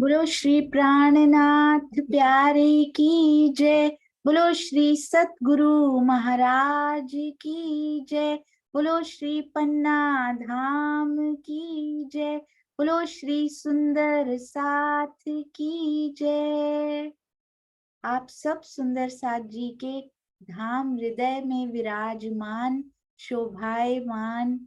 बोलो श्री प्राणनाथ प्यारे की जय। बोलो श्री सतगुरु महाराज की जय। बोलो श्री पन्ना धाम की जय। बोलो श्री सुंदर साथ की जय। आप सब सुंदर साथ जी के धाम हृदय में विराजमान शोभायमान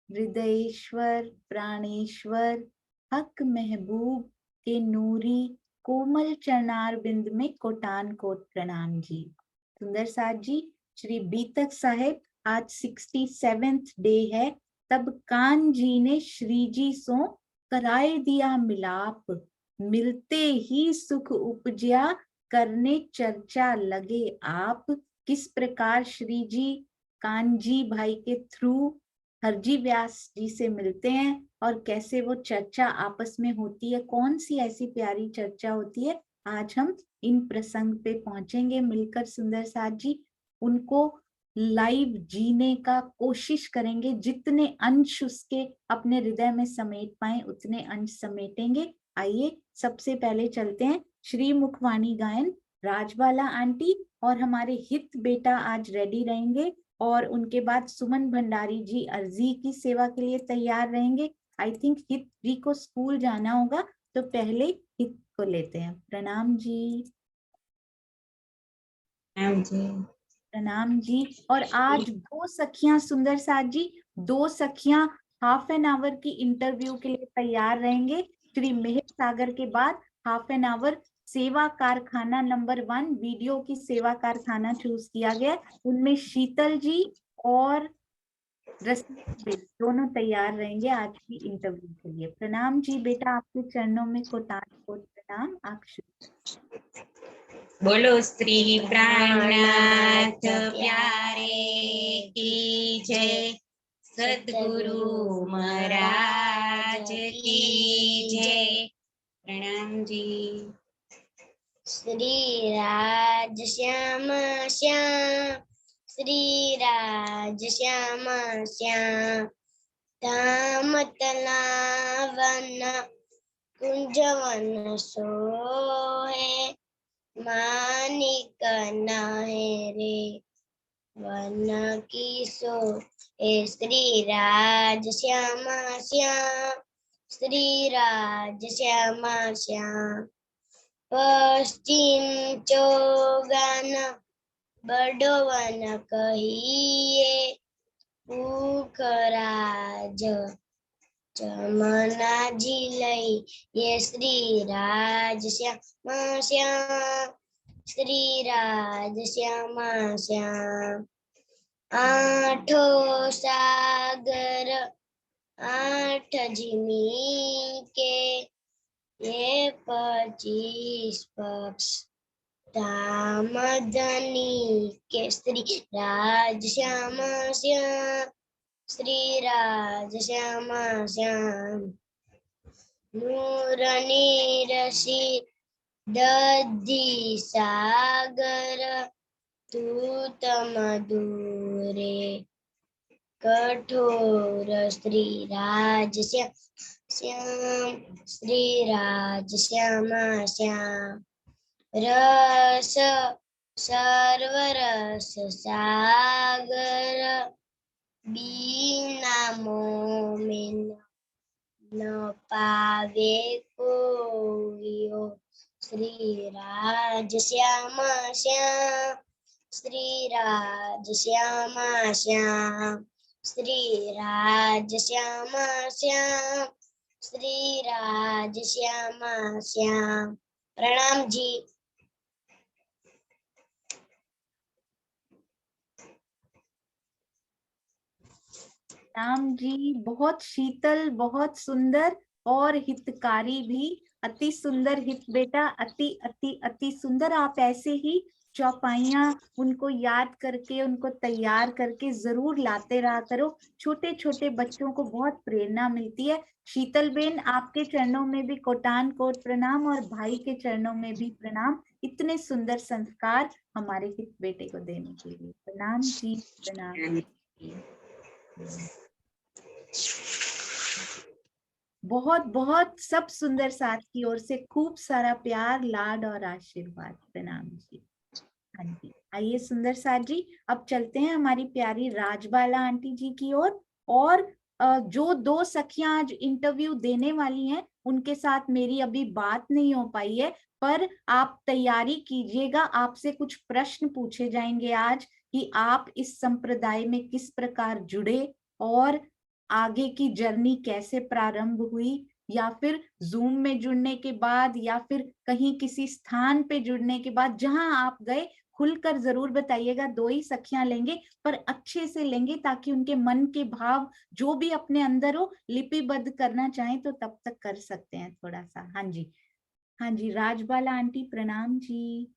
हृदयेश्वर प्राणेश्वर हक महबूब के नूरी कोमल चरणार बिंद में कोटान कोट प्रणाम जी। सुंदर साथ जी, श्री बीतक साहेब आज 67th डे है। तब कान जी ने श्री जी सो कराए दिया मिलाप, मिलते ही सुख उपजिया करने चर्चा लगे आप। किस प्रकार श्री जी कान जी भाई के थ्रू हरजी व्यास जी से मिलते हैं और कैसे वो चर्चा आपस में होती है, कौन सी ऐसी प्यारी चर्चा होती है, आज हम इन प्रसंग पे पहुंचेंगे मिलकर। सुंदर साथ जी उनको लाइव जीने का कोशिश करेंगे, जितने अंश उसके अपने हृदय में समेट पाए उतने अंश समेटेंगे। आइए सबसे पहले चलते हैं श्री मुखवाणी गायन। राजबाला आंटी और हमारे हित बेटा आज रेडी रहेंगे और उनके बाद सुमन भंडारी जी अर्जी की सेवा के लिए तैयार रहेंगे। आई थिंक हित जी को स्कूल जाना होगा, तो पहले हित को लेते हैं। प्रणाम जी। प्रणाम जी। और आज दो सखियां सुंदर साथ जी, दो सखियां हाफ एन आवर की इंटरव्यू के लिए तैयार रहेंगे। श्री मेहर सागर के बाद हाफ एन आवर सेवा कारखाना नंबर 1 वीडियो की सेवा कारखाना चूज किया गया। उनमें शीतल जी और रश्मि दोनों तैयार रहेंगे आज की इंटरव्यू के लिए। प्रणाम जी बेटा, आपके चरणों में कोटान कोट प्रणाम। आप बोलो श्री प्राणनाथ प्यारे की जय। सद्गुरु महाराज की जय। प्रणाम जी। श्री राज श्याम श्याम, श्री राज श्याम श्याम, धाम तलावन कुंजवन सोहे, मानिक नाहे रे वन की सो। श्री राज श्याम श्याम, श्री राज श्याम श्याम, पश्चिम चौगान बड़वन कहिए, पुखराज चमना झिलई। ये श्री राज श्याम श्याम, श्री राज श्याम श्याम, आठों सागर आठ जिमी के, ये 25 पक्ष धाम धनी के। श्री राज श्याम श्याम, श्री राज श्याम श्याम, नूर नीरसी दधि सागर, दूत मधुरे कठोर। श्री राज श्याम श्याम, श्री राज श्याम श्याम, रस सर्वरस सागर, बीना मोमिन न पावे कोइयो। श्री राज श्याम श्याम, श्री राज श्याम श्याम, श्री राज श्याम श्याम, श्री राज श्याम श्याम। प्रणाम जी। राम जी बहुत शीतल, बहुत सुंदर और हितकारी भी। अति सुंदर हित बेटा, अति अति अति सुंदर। आप ऐसे ही चौपाइयां उनको याद करके उनको तैयार करके जरूर लाते रहा करो। छोटे छोटे बच्चों को बहुत प्रेरणा मिलती है। शीतल बेन, आपके चरणों में भी कोटान कोट प्रणाम और भाई के चरणों में भी प्रणाम, इतने सुंदर संस्कार हमारे हित बेटे को देने के लिए। प्रणाम जी प्रणाम। बहुत बहुत सब सुंदर साथ की ओर से खूब सारा प्यार, लाड और आशीर्वाद। प्रणाम जी। हाँ जी, आइए सुंदर साथ जी, अब चलते हैं हमारी प्यारी राजबाला आंटी जी की ओर। और जो दो सखियां आज इंटरव्यू देने वाली हैं उनके साथ मेरी अभी बात नहीं हो पाई है, पर आप तैयारी कीजिएगा, आपसे कुछ प्रश्न पूछे जाएंगे आज कि आप इस संप्रदाय में किस प्रकार जुड़े और आगे की जर्नी कैसे प्रारंभ हुई, या फिर जूम में जुड़ने के बाद, या फिर कहीं किसी स्थान पे जुड़ने के बाद, जहां आप गए खुलकर जरूर बताइएगा। दो ही सखियां लेंगे पर अच्छे से लेंगे ताकि उनके मन के भाव जो भी अपने अंदर हो लिपिबद्ध करना चाहें तो तब तक कर सकते हैं थोड़ा सा। हाँ जी, हाँ जी, राजबाला आंटी प्रणाम जी।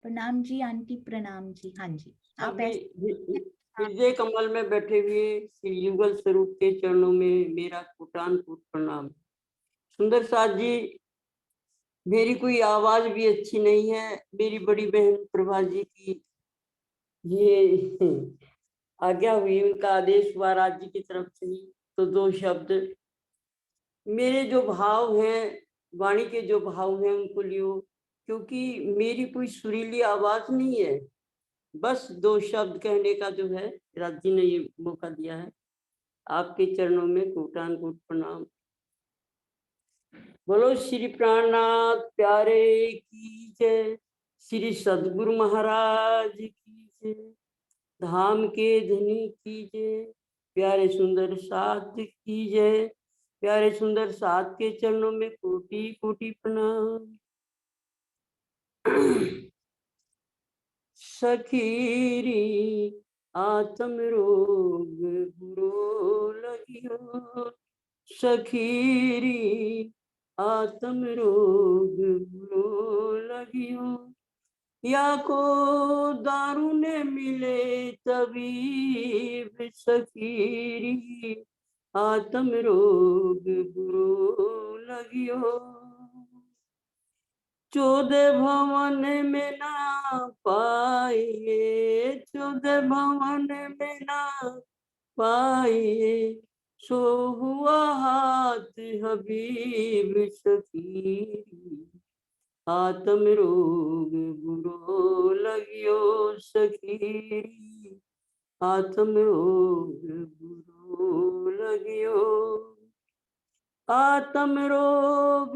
प्रणाम जी आंटी, प्रणाम जी। हाँ जी, आप अभी ऐसे। हृदय कमल में बैठे हुए श्री युगल स्वरूप के चरणों में मेरा कोटानपूर्व प्रणाम। सुंदर साथ जी, मेरी कोई आवाज भी अच्छी नहीं है। मेरी बड़ी बहन प्रभा जी की ये आज्ञा हुई, उनका आदेश हुआ राज्य की तरफ से ही, तो दो शब्द मेरे जो भाव हैं, वाणी के जो भाव हैं उनको लियो, क्योंकि मेरी कोई सुरीली आवाज नहीं है। बस दो शब्द कहने का जो है राज जी ने ये मौका दिया है। आपके चरणों में कोटान कोट प्रणाम। बोलो श्री प्राणनाथ प्यारे की जय, श्री सदगुरु महाराज की जय, धाम के धनी की जय, प्यारे सुंदर साथ की जय। प्यारे सुंदर साथ के चरणों में कोटि कोटि प्रणाम। सखीरी आत्म रोग बुरो लगियो, सखीरी आत्म रोग बुरो लगियो, या को दारू ने मिले तबीब, सखीरी आत्म रोग बुरो लगियो, 14 भवन में ना पाइए, 14 भवन में ना पाइए, सो हुआ हाथ हबीब, सखीरी आत्म रोग बुरो लगियो, सखीरी आत्म रोग बुरो लगियो, आत्म रोग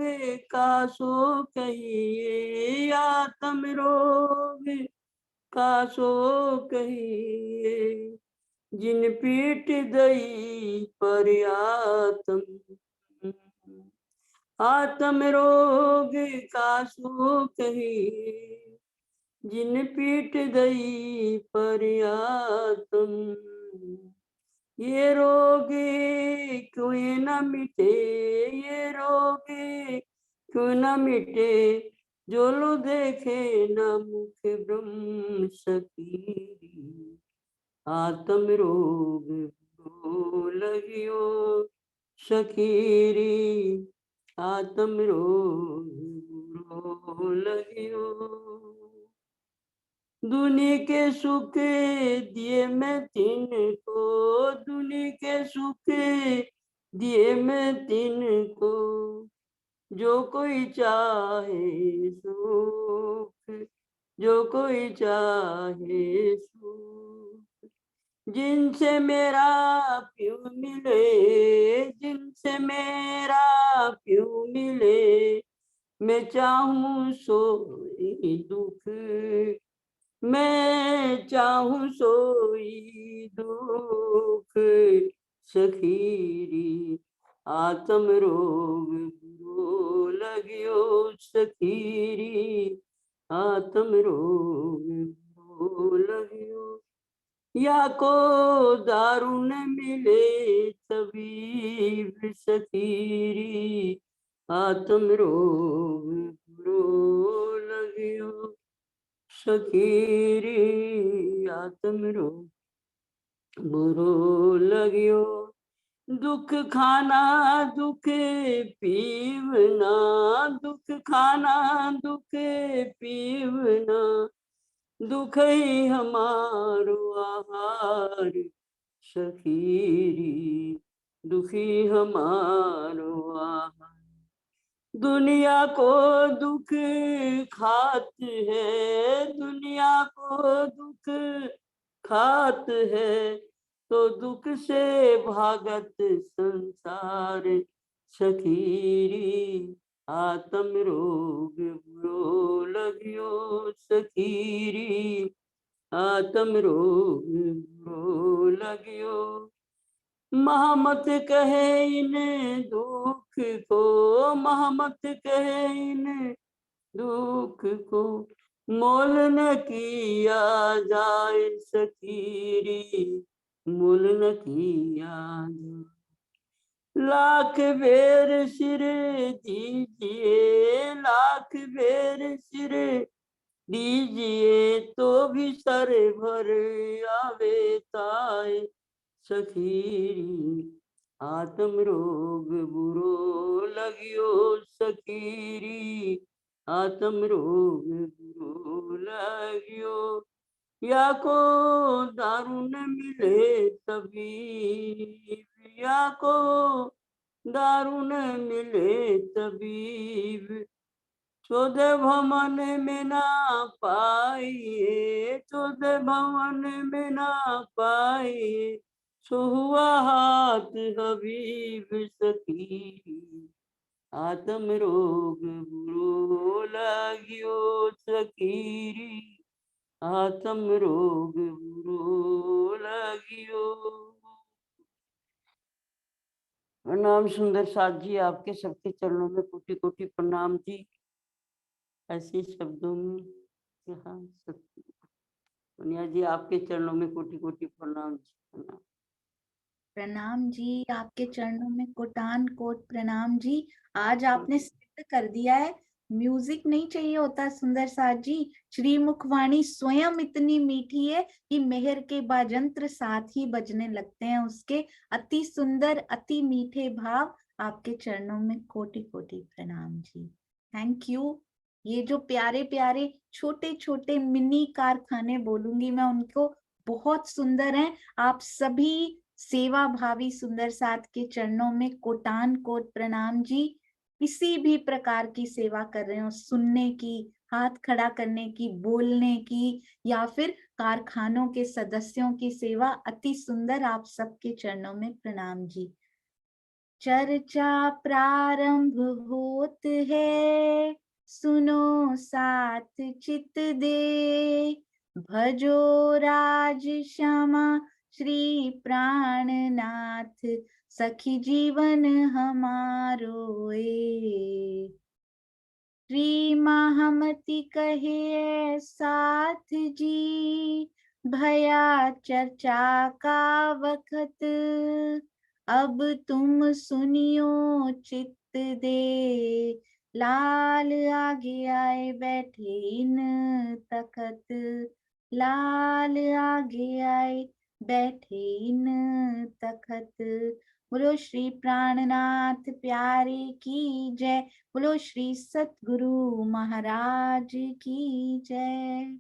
का सो कहिए, आत्म रोग का सो कहिए, जिन पीठ दई पर आत्म रोग का सो कहिए, जिन पीठ दई पर ये रोग क्यों न मिटे, ये रोग क्यों न मिटे, जो लो देखे न मुख ब्रह्म, सखीरी आत्म रोग बुरो लगियो, सखीरी आत्म रोग बुरो लगियो, दुनि के सुख दिए मैं तिनको, दुनि के सुख दिए मैं तिनको, जो कोई चाहे सुख, जो कोई चाहे सुख, जिनसे मेरा प्यू मिले, जिनसे मेरा प्यू मिले, मैं चाहूं सोई दुख, मैं चाहूं सोई दुख, सखीरी आत्म रोग बुरो लगियो, सखीरी आत्म रोग बुरो लगियो, या को दारू न मिले तबीब, सखीरी आत्म रोग बुरो लगियो, सखीरी आत्म रोग बुरो लगियो, दुख खाना दुख पीवना, दुख खाना दुख पीवना, दुख ही हमारो आहार, सखीरी दुखी हमारो आहा। दुनिया को दुख खात है, दुनिया को दुख खात है, तो दुख से भागत संसार। सखीरी आत्म रोग बुरो लगियो, सखीरी आत्म रोग बुरो लगियो। महमत कहे इन दुख को, महमत कहे इन दुख को, मोल न किया जाए सखीरी, मोल न किया जाए। लाख बेर सिर दीजिए, लाख बेर सिर दीजिए, तो भी सर भर आवे ताए। सखीरी आत्म रोग बुरो लगियो, सखीरी आत्म रोग बुरो लगियो। या को दारू न मिले तबीब, या को दारू न मिले तबीब, चौदह भवन में ना पाइए, चौदह भवन में ना पाइए, सो हुआ हाथ हबीब। सखीरी आत्म रोग बुरो लगियो, सखीरी आत्म रोग बुरो लगियो। प्रणाम सुंदर साथ जी, आपके सबके चरणों में कोटि कोटि प्रणाम जी। ऐसे शब्दों में यहाँ सोनिया जी, आपके चरणों में कोटि कोटि प्रणाम जी। प्रणाम। प्रणाम जी, आपके चरणों में कोटान कोट प्रणाम जी। आज आपने सिद्ध कर दिया है, म्यूजिक नहीं चाहिए होता सुंदर साथ जी। श्री मुखवाणी स्वयं इतनी मीठी है कि मेहर के बाजंत्र साथ ही बजने लगते हैं उसके। अति सुंदर, अति मीठे भाव, आपके चरणों में कोटि कोटि प्रणाम जी। Thank you. ये जो प्यारे प्यारे छोटे छोटे मिनी कारखाने बोलूंगी मैं उनको, बहुत सुंदर हैं। आप सभी सेवा भावी सुंदर साथ के चरणों में कोटान कोट प्रणाम जी। किसी भी प्रकार की सेवा कर रहे हो, सुनने की, हाथ खड़ा करने की, बोलने की, या फिर कारखानों के सदस्यों की सेवा, अति सुंदर। आप सबके चरणों में प्रणाम जी। चर्चा प्रारंभ होत है, सुनो साथ चित दे, भजो राज श्यामा श्री प्राणनाथ, सखी जीवन हमारो ए। श्री महामति कहे साथ जी, भया चर्चा का वखत, अब तुम सुनियो चित्त दे, लाल आगे आए बैठे इन तखत, लाल आगे आए बैठे इन तखत। बोलो श्री प्राणनाथ प्यारे की जय, बोलो श्री सतगुरु महाराज की जय।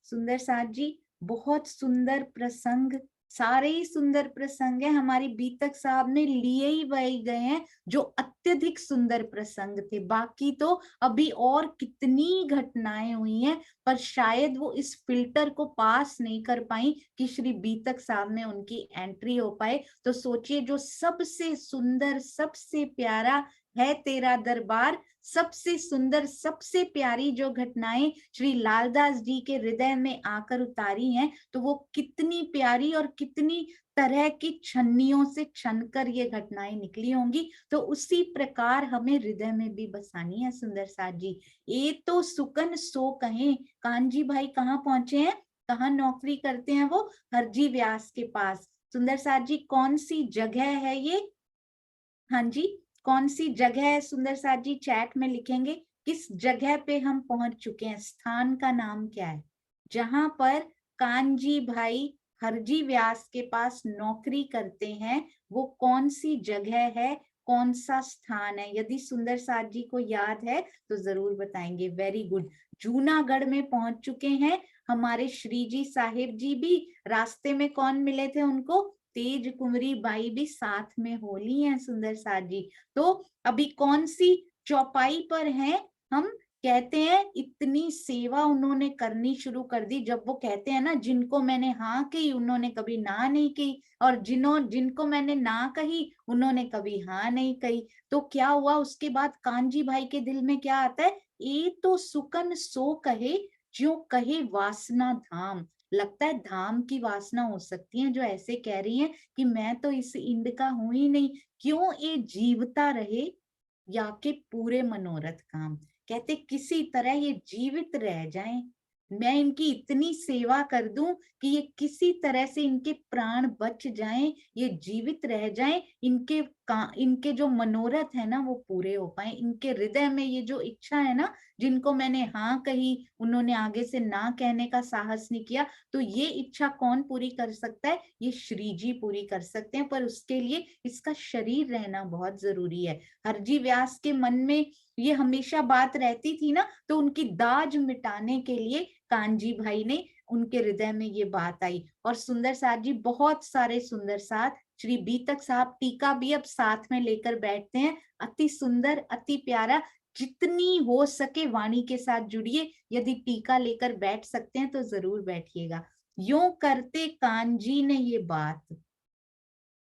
सुंदर साथ जी, बहुत सुंदर प्रसंग, सारे ही सुंदर प्रसंग है, हमारी बीतक साहब ने लिए ही वही गए हैं जो अत्यधिक सुंदर प्रसंग थे। बाकी तो अभी और कितनी घटनाएं हुई हैं, पर शायद वो इस फिल्टर को पास नहीं कर पाई कि श्री बीतक साहब में उनकी एंट्री हो पाए। तो सोचिए, जो सबसे सुंदर, सबसे प्यारा है तेरा दरबार, सबसे सुंदर, सबसे प्यारी जो घटनाएं श्री लालदास जी के हृदय में आकर उतारी हैं, तो वो कितनी प्यारी और कितनी तरह की छन्नियों से छनकर ये घटनाएं निकली होंगी। तो उसी प्रकार हमें हृदय में भी बसानी है सुंदर साथ जी। ये तो सुकन सो कहें। कान्जी भाई कहाँ पहुंचे हैं, कहाँ नौकरी करते हैं वो? हरजी व्यास के पास। सुंदर साथ जी, कौन सी जगह है ये? हाँ जी, कौन सी जगह है सुंदर साथ जी? चैट में लिखेंगे किस जगह पे हम पहुंच चुके हैं, स्थान का नाम क्या है जहां पर कान्जी भाई हरजी व्यास के पास नौकरी करते हैं। वो कौन सी जगह है, कौन सा स्थान है? यदि सुंदर साथ जी को याद है तो जरूर बताएंगे। Very good. जूनागढ़ में पहुंच चुके हैं हमारे श्री जी साहेब जी भी रास्ते में कौन मिले थे उनको? तेज कुंवरी बाई भी साथ में होली हैं सुंदर साथ जी। तो अभी कौन सी चौपाई पर हैं हम? कहते हैं इतनी सेवा उन्होंने करनी शुरू कर दी। जब वो कहते हैं ना, जिनको मैंने हाँ की उन्होंने कभी ना नहीं की, और जिनको मैंने ना कही उन्होंने कभी हाँ नहीं कही। तो क्या हुआ उसके बाद? कांजी भाई के दिल में क्या आता है? ए तो सुकन सो कहे, जो कहे वासना धाम। लगता है धाम की वासना हो सकती है जो ऐसे कह रही है कि मैं तो इस इंद का हूं ही नहीं, क्यों ये जीवता रहे या के पूरे मनोरथ काम। कहते किसी तरह ये जीवित रह जाएं, मैं इनकी इतनी सेवा कर दूं कि ये किसी तरह से इनके प्राण बच जाएं, ये जीवित रह जाएं, इनके जो मनोरथ है ना वो पूरे हो पाए। इनके हृदय में ये जो इच्छा है ना, जिनको मैंने हाँ कही उन्होंने आगे से ना कहने का साहस नहीं किया, तो ये इच्छा कौन पूरी कर सकता है? ये श्री जी पूरी कर सकते हैं, पर उसके लिए इसका शरीर रहना बहुत जरूरी है। हरजी व्यास के मन में ये हमेशा बात रहती थी ना, तो उनकी दाज मिटाने के लिए कांजी भाई ने, उनके हृदय में ये बात आई। और सुंदर साथ जी बहुत सारे सुंदर साथ, श्री बीतक साहब टीका भी अब साथ में लेकर बैठते हैं। अति सुंदर, अति प्यारा। जितनी हो सके वाणी के साथ जुड़िए, यदि टीका लेकर बैठ सकते हैं तो जरूर बैठिएगा। यूं करते कांजी ने ये बात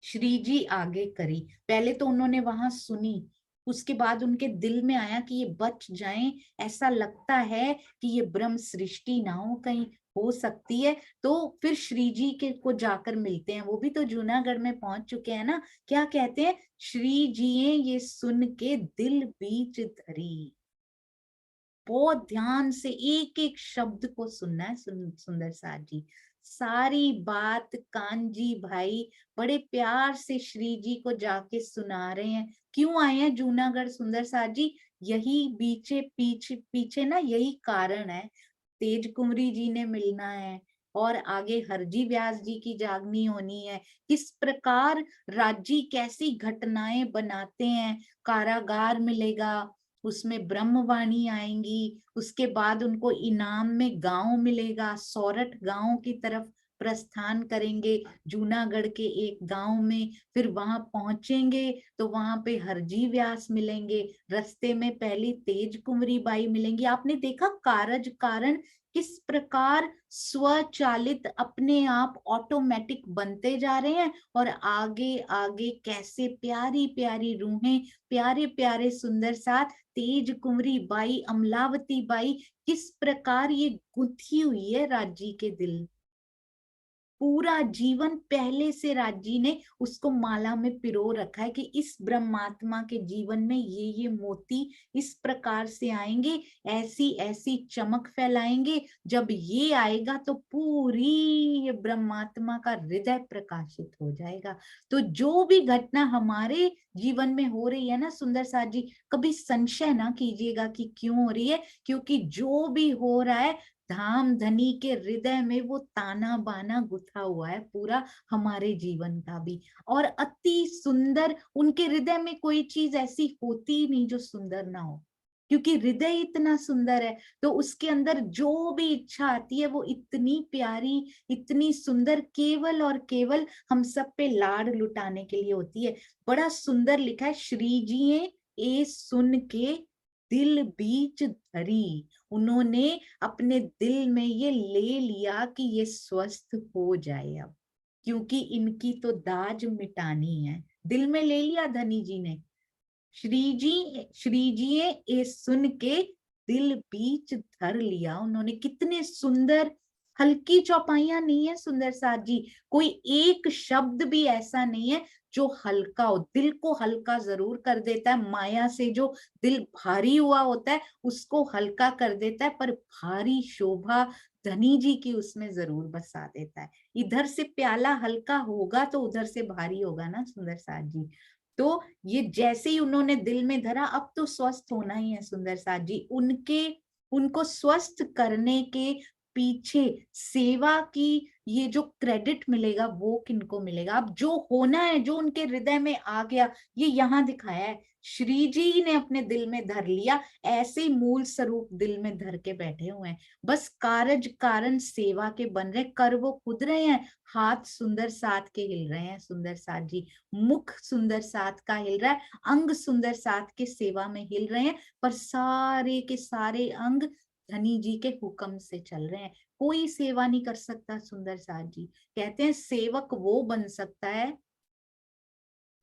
श्री जी आगे करी। पहले तो उन्होंने वहां सुनी, उसके बाद उनके दिल में आया कि ये बच जाएं, ऐसा लगता है कि ये ब्रह्म सृष्टि ना हो, कहीं हो सकती है। तो फिर श्री जी के को जाकर मिलते हैं, वो भी तो जूनागढ़ में पहुंच चुके हैं ना। क्या कहते हैं? श्री जी ये सुन के दिल बीच धरी। बहुत ध्यान से एक एक शब्द को सुनना है सुंदर साथ जी। सारी बात कांजी भाई बड़े प्यार से श्री जी को जाके सुना रहे हैं। क्यों आए हैं जूनागढ़ सुंदर साथ जी? यही पीछे ना यही कारण है। तेज कुंवरी जी ने मिलना है, और आगे हरजी व्यास जी की जागनी होनी है। किस प्रकार राजी कैसी घटनाएं बनाते हैं। कारागार मिलेगा, उसमें ब्रह्मवाणी आएंगी, उसके बाद उनको इनाम में गांव मिलेगा, सोरठ गांव की तरफ प्रस्थान करेंगे जूनागढ़ के एक गांव में। फिर वहां पहुंचेंगे तो वहां पे हरजी व्यास मिलेंगे, रास्ते में पहली तेज कुंवरी बाई मिलेंगी। आपने देखा कारज कारण किस प्रकार स्वचालित अपने आप ऑटोमेटिक बनते जा रहे हैं, और आगे आगे कैसे प्यारी प्यारी रूहें, प्यारे प्यारे सुंदर साथ तेज कुंवरी बाई, अमलावती बाई, किस प्रकार ये गुंथी हुई है राज्य के दिल। पूरा जीवन पहले से राज्य ने उसको माला में पिरो रखा है कि इस ब्रह्मात्मा के जीवन में ये मोती इस प्रकार से आएंगे, ऐसी ऐसी चमक फैलाएंगे। जब ये आएगा तो पूरी ये ब्रह्मात्मा का हृदय प्रकाशित हो जाएगा। तो जो भी घटना हमारे जीवन में हो रही है ना सुंदर साथ जी, कभी संशय ना कीजिएगा कि क्यों हो रही है, क्योंकि जो भी हो रहा है धाम धनी के हृदय में वो ताना बाना गुथा हुआ है पूरा हमारे जीवन का भी। और अति सुंदर, उनके हृदय में कोई चीज ऐसी होती ही नहीं जो सुंदर ना हो, क्योंकि हृदय इतना सुंदर है। तो उसके अंदर जो भी इच्छा आती है वो इतनी प्यारी, इतनी सुंदर, केवल और केवल हम सब पे लाड लुटाने के लिए होती है। बड़ा सुंदर लिखा है, श्री जी ए सुन के दिल बीच धरी। उन्होंने अपने दिल में ये ले लिया कि ये स्वस्थ हो जाए अब, क्योंकि इनकी तो दाज मिटानी है। दिल में ले लिया धनी जी ने। श्री जी ये सुन के दिल बीच धर लिया उन्होंने। कितने सुंदर, हल्की चौपाइयां नहीं है सुंदर साथ जी। कोई एक शब्द भी ऐसा नहीं है जो हल्का हो, दिल को हल्का जरूर कर देता है। माया से जो दिल भारी हुआ होता है उसको हल्का कर देता है, पर भारी शोभा धनी जी की उसमें जरूर बसा देता है। इधर से प्याला हल्का होगा तो उधर से भारी होगा ना सुंदर साथ जी। तो ये जैसे ही उन्होंने दिल में धरा, अब तो स्वस्थ होना ही है सुंदर साथ जी। उनको स्वस्थ करने के पीछे सेवा की ये जो क्रेडिट मिलेगा वो किनको मिलेगा? अब जो होना है, जो उनके हृदय में आ गया, ये यहाँ दिखाया है। श्री जी ने अपने दिल में धर लिया, ऐसे ही मूल स्वरूप दिल में धर के बैठे हुए हैं। बस कारज कारण सेवा के बन रहे, कर वो खुद रहे हैं। हाथ सुंदर साथ के हिल रहे हैं सुंदर साथ जी, मुख सुंदर साथ का हिल रहा है, अंग सुंदर साथ के सेवा में हिल रहे हैं, पर सारे के सारे अंग धनी जी के हुक्म से चल रहे हैं। कोई सेवा नहीं कर सकता सुंदर साथ जी। कहते हैं सेवक वो बन सकता है,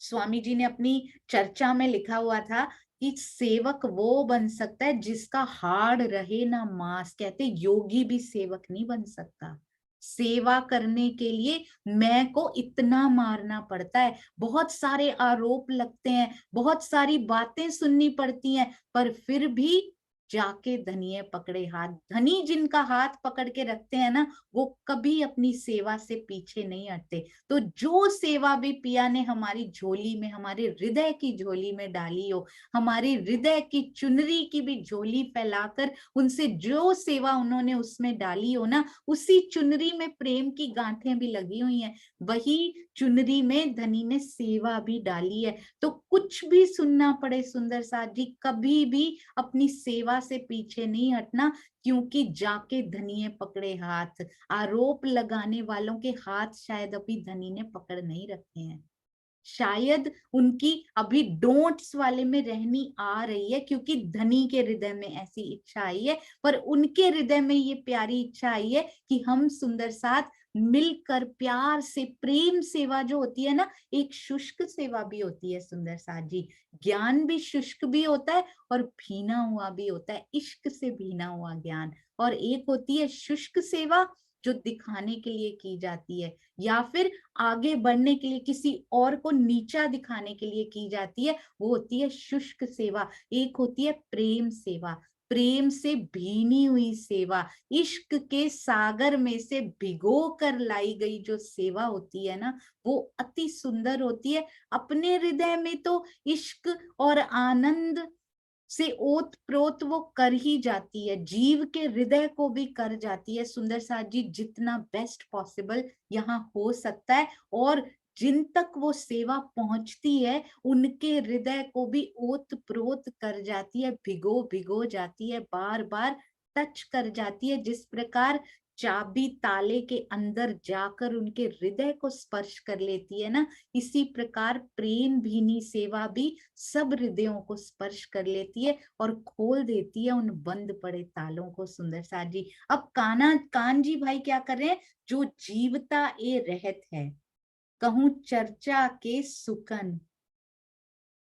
स्वामी जी ने अपनी चर्चा में लिखा हुआ था कि सेवक वो बन सकता है जिसका हाड़ रहे ना मांस। कहते योगी भी सेवक नहीं बन सकता। सेवा करने के लिए मैं को इतना मारना पड़ता है, बहुत सारे आरोप लगते हैं, बहुत सारी बातें सुननी पड़ती हैं, पर फिर भी जाके धनिये पकड़े हाथ। धनी जिनका हाथ पकड़ के रखते हैं ना, वो कभी अपनी सेवा से पीछे नहीं हटते। तो जो सेवा भी पिया ने हमारी झोली में, हमारे हृदय की झोली में डाली हो, हमारे हृदय की चुनरी की भी झोली फैलाकर उनसे जो सेवा उन्होंने उसमें डाली हो ना, उसी चुनरी में प्रेम की गांठें भी लगी हुई हैं, वही चुनरी में धनी ने सेवा भी डाली है। तो कुछ भी सुनना पड़े सुंदर साथ जी, कभी भी अपनी सेवा से पीछे नहीं हटना, क्योंकि जाके धनिये पकड़े हाथ। आरोप लगाने वालों के हाथ शायद अभी धनी ने पकड़ नहीं रखे हैं, शायद उनकी अभी डोंट्स वाले में रहनी आ रही है, क्योंकि धनी के हृदय में ऐसी इच्छा आई है, पर उनके हृदय में ये प्यारी इच्छा आई है कि हम सुंदर साथ मिलकर प्यार से, प्रेम सेवा जो होती है ना, एक शुष्क सेवा भी होती है सुंदर साथ जी। ज्ञान भी शुष्क भी होता है और भीना हुआ भी होता है, इश्क से भीना हुआ ज्ञान। और एक होती है शुष्क सेवा जो दिखाने के लिए की जाती है, या फिर आगे बढ़ने के लिए, किसी और को नीचा दिखाने के लिए की जाती है, वो होती है शुष्क सेवा। एक होती है प्रेम सेवा, प्रेम से भीनी हुई सेवा, इश्क के सागर में से भिगो कर लाई गई जो सेवा होती है ना, वो अति सुंदर होती है। अपने हृदय में तो इश्क और आनंद से ओत प्रोत वो कर ही जाती है, जीव के हृदय को भी कर जाती है सुंदर साथ जी, जितना बेस्ट पॉसिबल यहाँ हो सकता है। और जिन तक वो सेवा पहुंचती है, उनके हृदय को भी ओत प्रोत कर जाती है, भिगो भिगो जाती है, बार बार टच कर जाती है। जिस प्रकार चाबी ताले के अंदर जाकर उनके हृदय को स्पर्श कर लेती है ना, इसी प्रकार प्रेम भीनी सेवा भी सब हृदयों को स्पर्श कर लेती है और खोल देती है उन बंद पड़े तालों को सुंदर साथ जी। अब कान जी भाई क्या कर रहे हैं? जो जीवता ए रहत है, कहूं चर्चा के सुकन।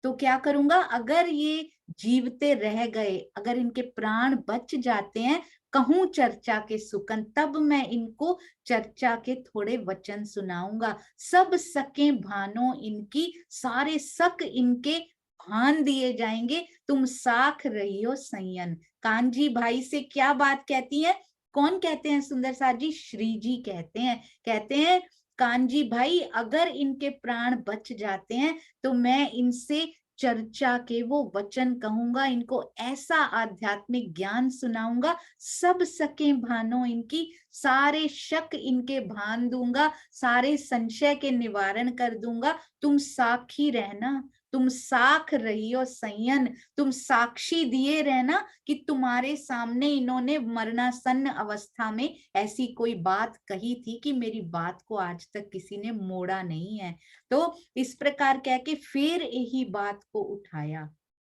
तो क्या करूंगा, अगर ये जीवते रह गए, अगर इनके प्राण बच जाते हैं, कहूं चर्चा के सुकन, तब मैं इनको चर्चा के थोड़े वचन सुनाऊंगा। सब सके भानो इनकी, सारे सक इनके भान दिए जाएंगे, तुम साख रही हो संयन। कांजी भाई से क्या बात कहती है? कौन कहते हैं सुंदर साथ जी? श्री जी कहते हैं कांजी भाई, अगर इनके प्राण बच जाते हैं तो मैं इनसे चर्चा के वो वचन कहूंगा, इनको ऐसा आध्यात्मिक ज्ञान सुनाऊंगा, सब सके भानो इनकी, सारे शक इनके भान दूंगा, सारे संशय के निवारण कर दूंगा। तुम साक्षी रहना, तुम साख रही हो संयन, तुम साक्षी दिए रहना कि तुम्हारे सामने इन्होंने मरणासन्न अवस्था में ऐसी कोई बात कही थी कि मेरी बात को आज तक किसी ने मोड़ा नहीं है। तो इस प्रकार कह के फिर यही बात को उठाया,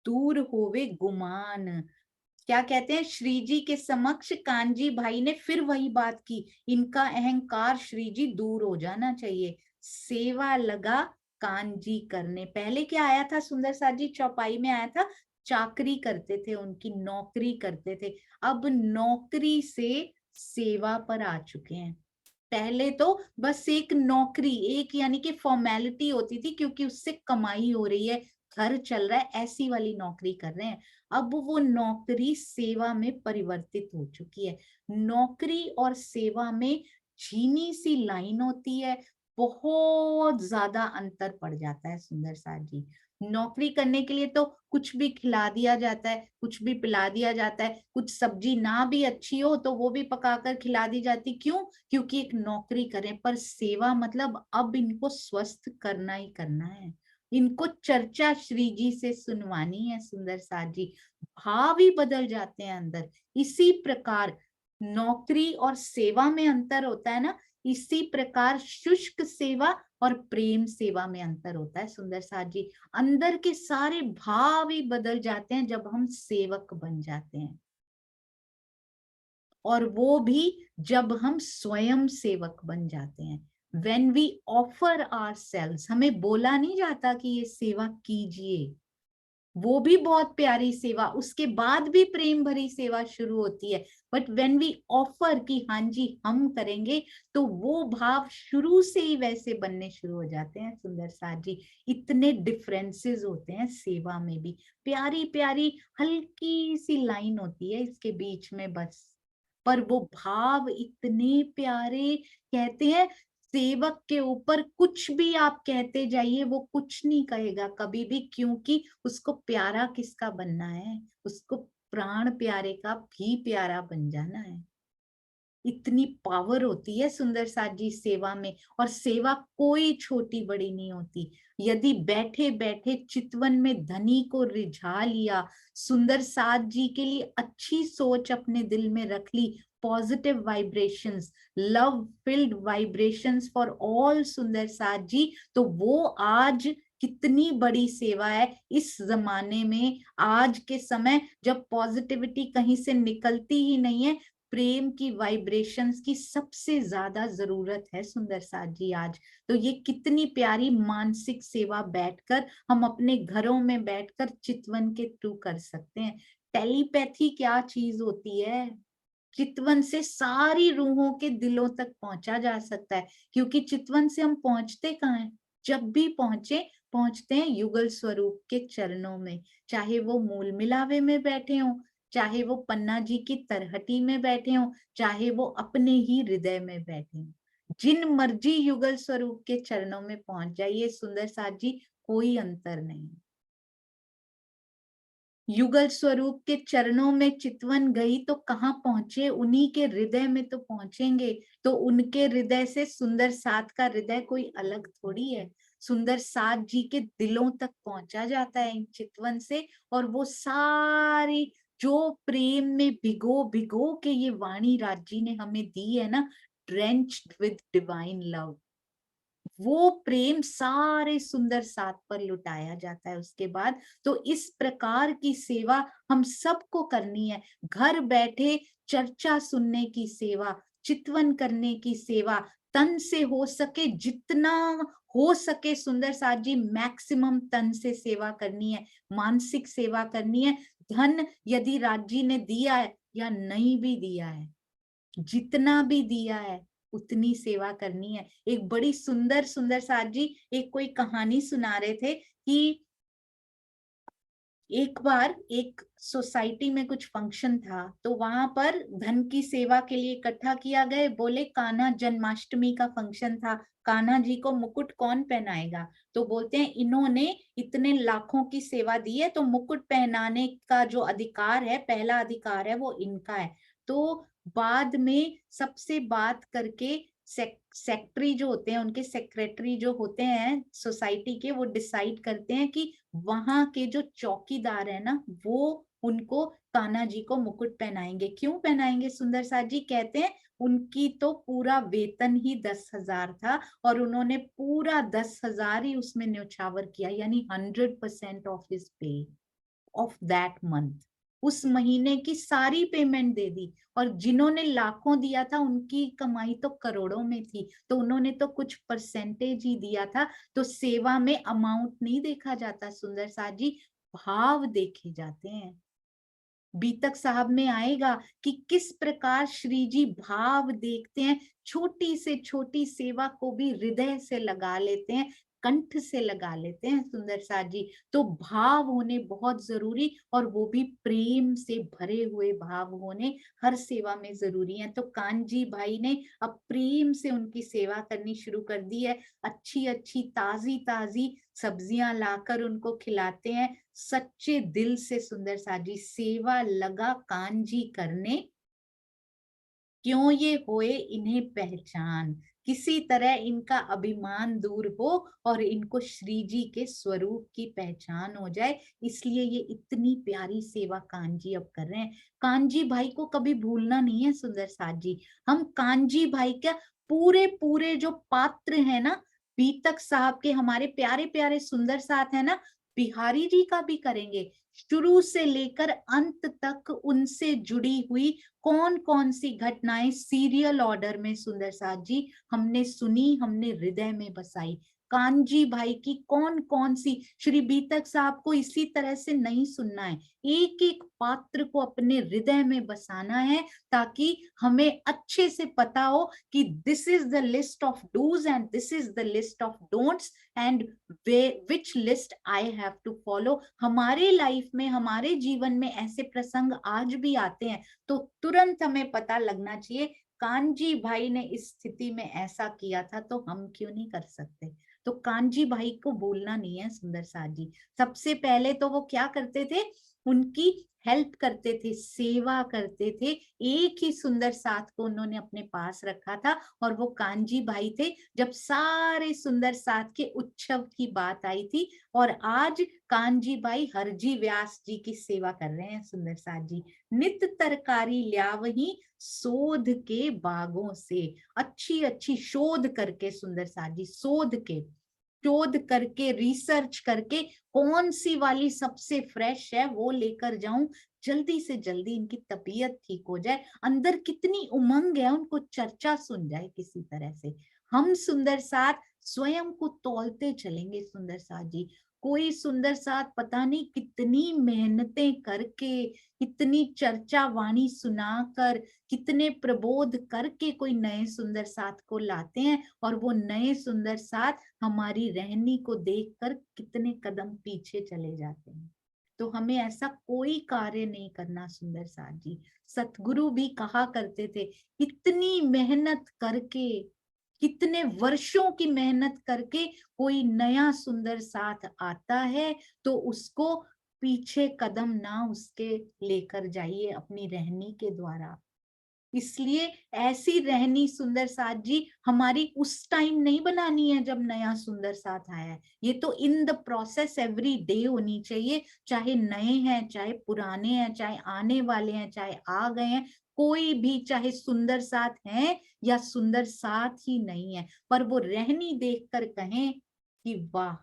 दूर होवे गुमान। क्या कहते हैं? श्री जी के समक्ष कांजी भाई ने फिर वही बात की, इनका अहंकार श्री जी दूर हो जाना चाहिए। सेवा लगा कांजी करने। पहले क्या आया था सुंदर साथ जी? चौपाई में आया था, चाकरी करते थे, उनकी नौकरी करते थे। अब नौकरी से सेवा पर आ चुके हैं। पहले तो बस एक नौकरी, एक यानी कि फॉर्मेलिटी होती थी, क्योंकि उससे कमाई हो रही है, घर चल रहा है, ऐसी वाली नौकरी कर रहे हैं। अब वो नौकरी सेवा में परिवर्तित हो चुकी है। नौकरी और सेवा में झीनी सी लाइन होती है, बहुत ज्यादा अंतर पड़ जाता है सुंदर साथ जी। नौकरी करने के लिए तो कुछ भी खिला दिया जाता है, कुछ भी पिला दिया जाता है, कुछ सब्जी ना भी अच्छी हो तो वो भी पकाकर खिला दी जाती। क्यों? क्योंकि एक नौकरी करें। पर सेवा मतलब अब इनको स्वस्थ करना ही करना है, इनको चर्चा श्री जी से सुनवानी है सुंदर साथ जी। भाव ही बदल जाते हैं अंदर। इसी प्रकार नौकरी और सेवा में अंतर होता है ना, इसी प्रकार शुष्क सेवा और प्रेम सेवा में अंतर होता है सुंदर साथ जी। अंदर के सारे भाव ही बदल जाते हैं जब हम सेवक बन जाते हैं, और वो भी जब हम स्वयं सेवक बन जाते हैं। When we offer ourselves, हमें बोला नहीं जाता कि ये सेवा कीजिए, वो भी बहुत प्यारी सेवा, उसके बाद भी प्रेम भरी सेवा शुरू होती है। बट व्हेन वी ऑफर कि हाँ जी हम करेंगे, तो वो भाव शुरू से ही वैसे बनने शुरू हो जाते हैं सुंदर साथ जी। इतने डिफरेंसेस होते हैं सेवा में भी। प्यारी प्यारी हल्की सी लाइन होती है इसके बीच में बस, पर वो भाव इतने प्यारे। कहते हैं सेवक के ऊपर कुछ भी आप कहते जाइए वो कुछ नहीं कहेगा कभी भी, क्योंकि उसको प्यारा किसका बनना है, उसको प्राण प्यारे का भी प्यारा बन जाना है। इतनी पावर होती है सुंदर साथ जी सेवा में। और सेवा कोई छोटी बड़ी नहीं होती। यदि बैठे बैठे चितवन में धनी को रिझा लिया, सुंदर साथ जी के लिए अच्छी सोच अपने दिल में रख ली, positive vibrations, love filled vibrations for all Sundar Saath जी, तो वो आज कितनी बड़ी सेवा है इस जमाने में। आज के समय जब पॉजिटिविटी कहीं से निकलती ही नहीं है, प्रेम की वाइब्रेशंस की सबसे ज्यादा जरूरत है सुंदर साथ जी आज। तो ये कितनी प्यारी मानसिक सेवा बैठकर हम अपने घरों में बैठकर चितवन के थ्रू कर सकते हैं। टेलीपैथी क्या चीज होती है? चितवन से सारी रूहों के दिलों तक पहुंचा जा सकता है, क्योंकि चितवन से हम पहुंचते कहाँ हैं? जब भी पहुंचते हैं युगल स्वरूप के चरणों में। चाहे वो मूल मिलावे में बैठे हों, चाहे वो पन्ना जी की तरहटी में बैठे हों, चाहे वो अपने ही हृदय में बैठे हों, जिन मर्जी युगल स्वरूप के चरणों में पहुंच जाइए सुंदर साथ जी, कोई अंतर नहीं। युगल स्वरूप के चरणों में चितवन गई तो कहाँ पहुंचे? उन्हीं के हृदय में तो पहुंचेंगे। तो उनके हृदय से सुंदर साथ का हृदय कोई अलग थोड़ी है। सुंदर साथ जी के दिलों तक पहुंचा जाता है इन चितवन से, और वो सारी जो प्रेम में भिगो भिगो के ये वाणी राज जी ने हमें दी है ना, ड्रेंच्ड विद डिवाइन लव, वो प्रेम सारे सुंदर साथ पर लुटाया जाता है उसके बाद। तो इस प्रकार की सेवा हम सबको करनी है। घर बैठे चर्चा सुनने की सेवा, चितवन करने की सेवा, तन से हो सके जितना हो सके सुंदर साथ जी मैक्सिमम तन से सेवा करनी है, मानसिक सेवा करनी है। धन यदि राज जी ने दिया है या नहीं भी दिया है, जितना भी दिया है उतनी सेवा करनी है। एक बड़ी सुंदर सुंदर साथ जी एक कोई कहानी सुना रहे थे कि एक बार एक सोसाइटी में कुछ फंक्शन था, तो वहां पर धन की सेवा के लिए इकट्ठा किया गए। बोले कान्हा जन्माष्टमी का फंक्शन था, कान्हा जी को मुकुट कौन पहनाएगा? तो बोलते हैं इन्होंने इतने लाखों की सेवा दी है तो मुकुट पहनाने का जो अधिकार है, पहला अधिकार है, वो इनका है। तो बाद में सबसे बात करके सेक्रेटरी जो होते हैं, उनके सेक्रेटरी जो होते हैं सोसाइटी के, वो डिसाइड करते हैं कि वहां के जो चौकीदार है ना, वो उनको कान्हा जी को मुकुट पहनाएंगे। क्यों पहनाएंगे सुंदर साथ जी? कहते हैं उनकी तो पूरा वेतन ही 10,000 था, और उन्होंने पूरा 10,000 ही उसमें न्यौछावर किया, यानी 100% of his pay of that month. उस महीने की सारी पेमेंट दे दी। और जिन्होंने लाखों दिया था उनकी कमाई तो करोड़ों में थी, तो उन्होंने तो कुछ परसेंटेज ही दिया था। तो सेवा में अमाउंट नहीं देखा जाता सुंदर साथ जी, भाव देखे जाते हैं। बीतक साहब में आएगा कि किस प्रकार श्री जी भाव देखते हैं, छोटी से छोटी सेवा को भी हृदय से लगा लेते हैं। कंठ से लगा लेते हैं सुंदर साथ जी। तो भाव होने बहुत जरूरी, और वो भी प्रेम से भरे हुए भाव होने हर सेवा में जरूरी है। तो कांजी भाई ने अब प्रेम से उनकी सेवा करनी शुरू कर दी है। अच्छी अच्छी ताजी ताजी सब्जियां लाकर उनको खिलाते हैं सच्चे दिल से। सुंदर साथ जी, सेवा लगा कांजी करने, क्यों ये होए इन्हें पहचान, किसी तरह इनका अभिमान दूर हो और इनको श्री जी के स्वरूप की पहचान हो जाए। इसलिए ये इतनी प्यारी सेवा कांजी अब कर रहे हैं। कांजी भाई को कभी भूलना नहीं है सुंदर साथ जी। हम कांजी भाई का पूरे पूरे जो पात्र है ना, बीतक साहब के हमारे प्यारे प्यारे सुंदर साथ है ना, बिहारी जी का भी करेंगे। शुरू से लेकर अंत तक उनसे जुड़ी हुई कौन कौन सी घटनाएं सीरियल ऑर्डर में सुंदर साथ जी हमने सुनी, हमने हृदय में बसाई। कांजी भाई की कौन कौन सी, श्री बीतक साहब को इसी तरह से नहीं सुनना है, एक एक पात्र को अपने हृदय में बसाना है, ताकि हमें अच्छे से पता हो कि this is the list of dos and this is the list of don'ts and which list I have to follow. हमारे लाइफ में, हमारे जीवन में ऐसे प्रसंग आज भी आते हैं, तो तुरंत हमें पता लगना चाहिए कांजी भाई ने इस स्थिति में ऐसा किया था, तो हम क्यों नहीं कर सकते। तो कांजी भाई को भूलना नहीं है सुंदर साथ जी। सबसे पहले तो वो क्या करते थे, उनकी हेल्प करते थे, सेवा करते थे। एक ही सुंदर साथ को उन्होंने अपने पास रखा था, और वो कांजी भाई थे। जब सारे सुंदर साथ के उत्सव की बात आई थी, और आज कांजी भाई हरजी व्यास जी की सेवा कर रहे हैं सुंदर साथ जी। नित तरकारी ल्यावही शोध के बागों से, अच्छी अच्छी शोध करके सुंदर साथ जी, शोध करके रिसर्च करके कौन सी वाली सबसे फ्रेश है वो लेकर जाऊं, जल्दी से जल्दी इनकी तबीयत ठीक हो जाए। अंदर कितनी उमंग है, उनको चर्चा सुन जाए किसी तरह से। हम सुंदर साथ स्वयं को तौलते चलेंगे सुंदर साथ जी। कोई सुंदर साथ पता नहीं कितनी मेहनतें करके, कितनी चर्चा वाणी सुनाकर, कितने प्रबोध करके कोई नए सुंदर साथ को लाते हैं, और वो नए सुंदर साथ हमारी रहनी को देखकर कितने कदम पीछे चले जाते हैं। तो हमें ऐसा कोई कार्य नहीं करना सुंदर साथ जी। सतगुरु भी कहा करते थे, इतनी मेहनत करके, कितने वर्षों की मेहनत करके कोई नया सुंदर साथ आता है, तो उसको पीछे कदम ना उसके लेकर जाइए अपनी रहनी के द्वारा। इसलिए ऐसी रहनी सुंदर साथ जी हमारी उस टाइम नहीं बनानी है जब नया सुंदर साथ आया है। ये तो in the process every day होनी चाहिए, चाहे नए हैं, चाहे पुराने हैं, चाहे आने वाले हैं, चाहे आ गए हैं, कोई भी, चाहे सुंदर साथ हैं या सुंदर साथ ही नहीं है, पर वो रहनी देखकर कहें कि वाह,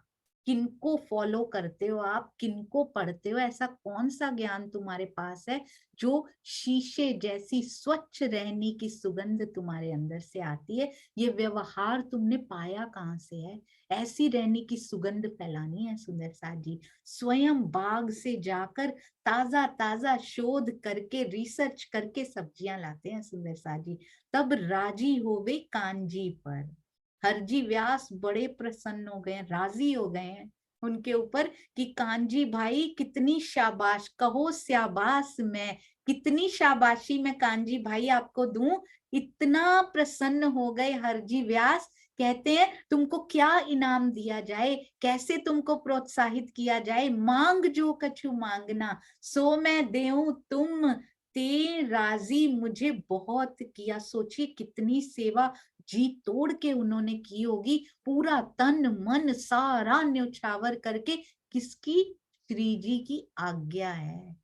किनको फॉलो करते हो आप, किनको पढ़ते हो, ऐसा कौन सा ज्ञान तुम्हारे पास है जो शीशे जैसी स्वच्छ रहने की सुगंध तुम्हारे अंदर से आती है। ये व्यवहार तुमने पाया कहाँ से है, ऐसी रहने की सुगंध फैलानी है सुंदर साथ जी। स्वयं बाग से जाकर ताजा ताजा शोध करके, रिसर्च करके सब्जियां लाते हैं सुंदर साथ जी। तब राजी होवे कांजी पर। हरजी व्यास बड़े प्रसन्न हो गए, राजी हो गए हैं उनके ऊपर कि कांजी भाई कितनी शाबाश, कहो शाबाश, मैं कितनी शाबाशी मैं कांजी भाई आपको दूं। इतना प्रसन्न हो गए हरजी व्यास, कहते हैं तुमको क्या इनाम दिया जाए, कैसे तुमको प्रोत्साहित किया जाए। मांग जो कछु मांगना, सो मैं देऊं तुम ते राजी मुझे बहुत किया। सोचिए कितनी सेवा जी तोड़ के उन्होंने की होगी, पूरा तन मन सारा न्यौछावर करके। किसकी? श्री जी की आज्ञा है।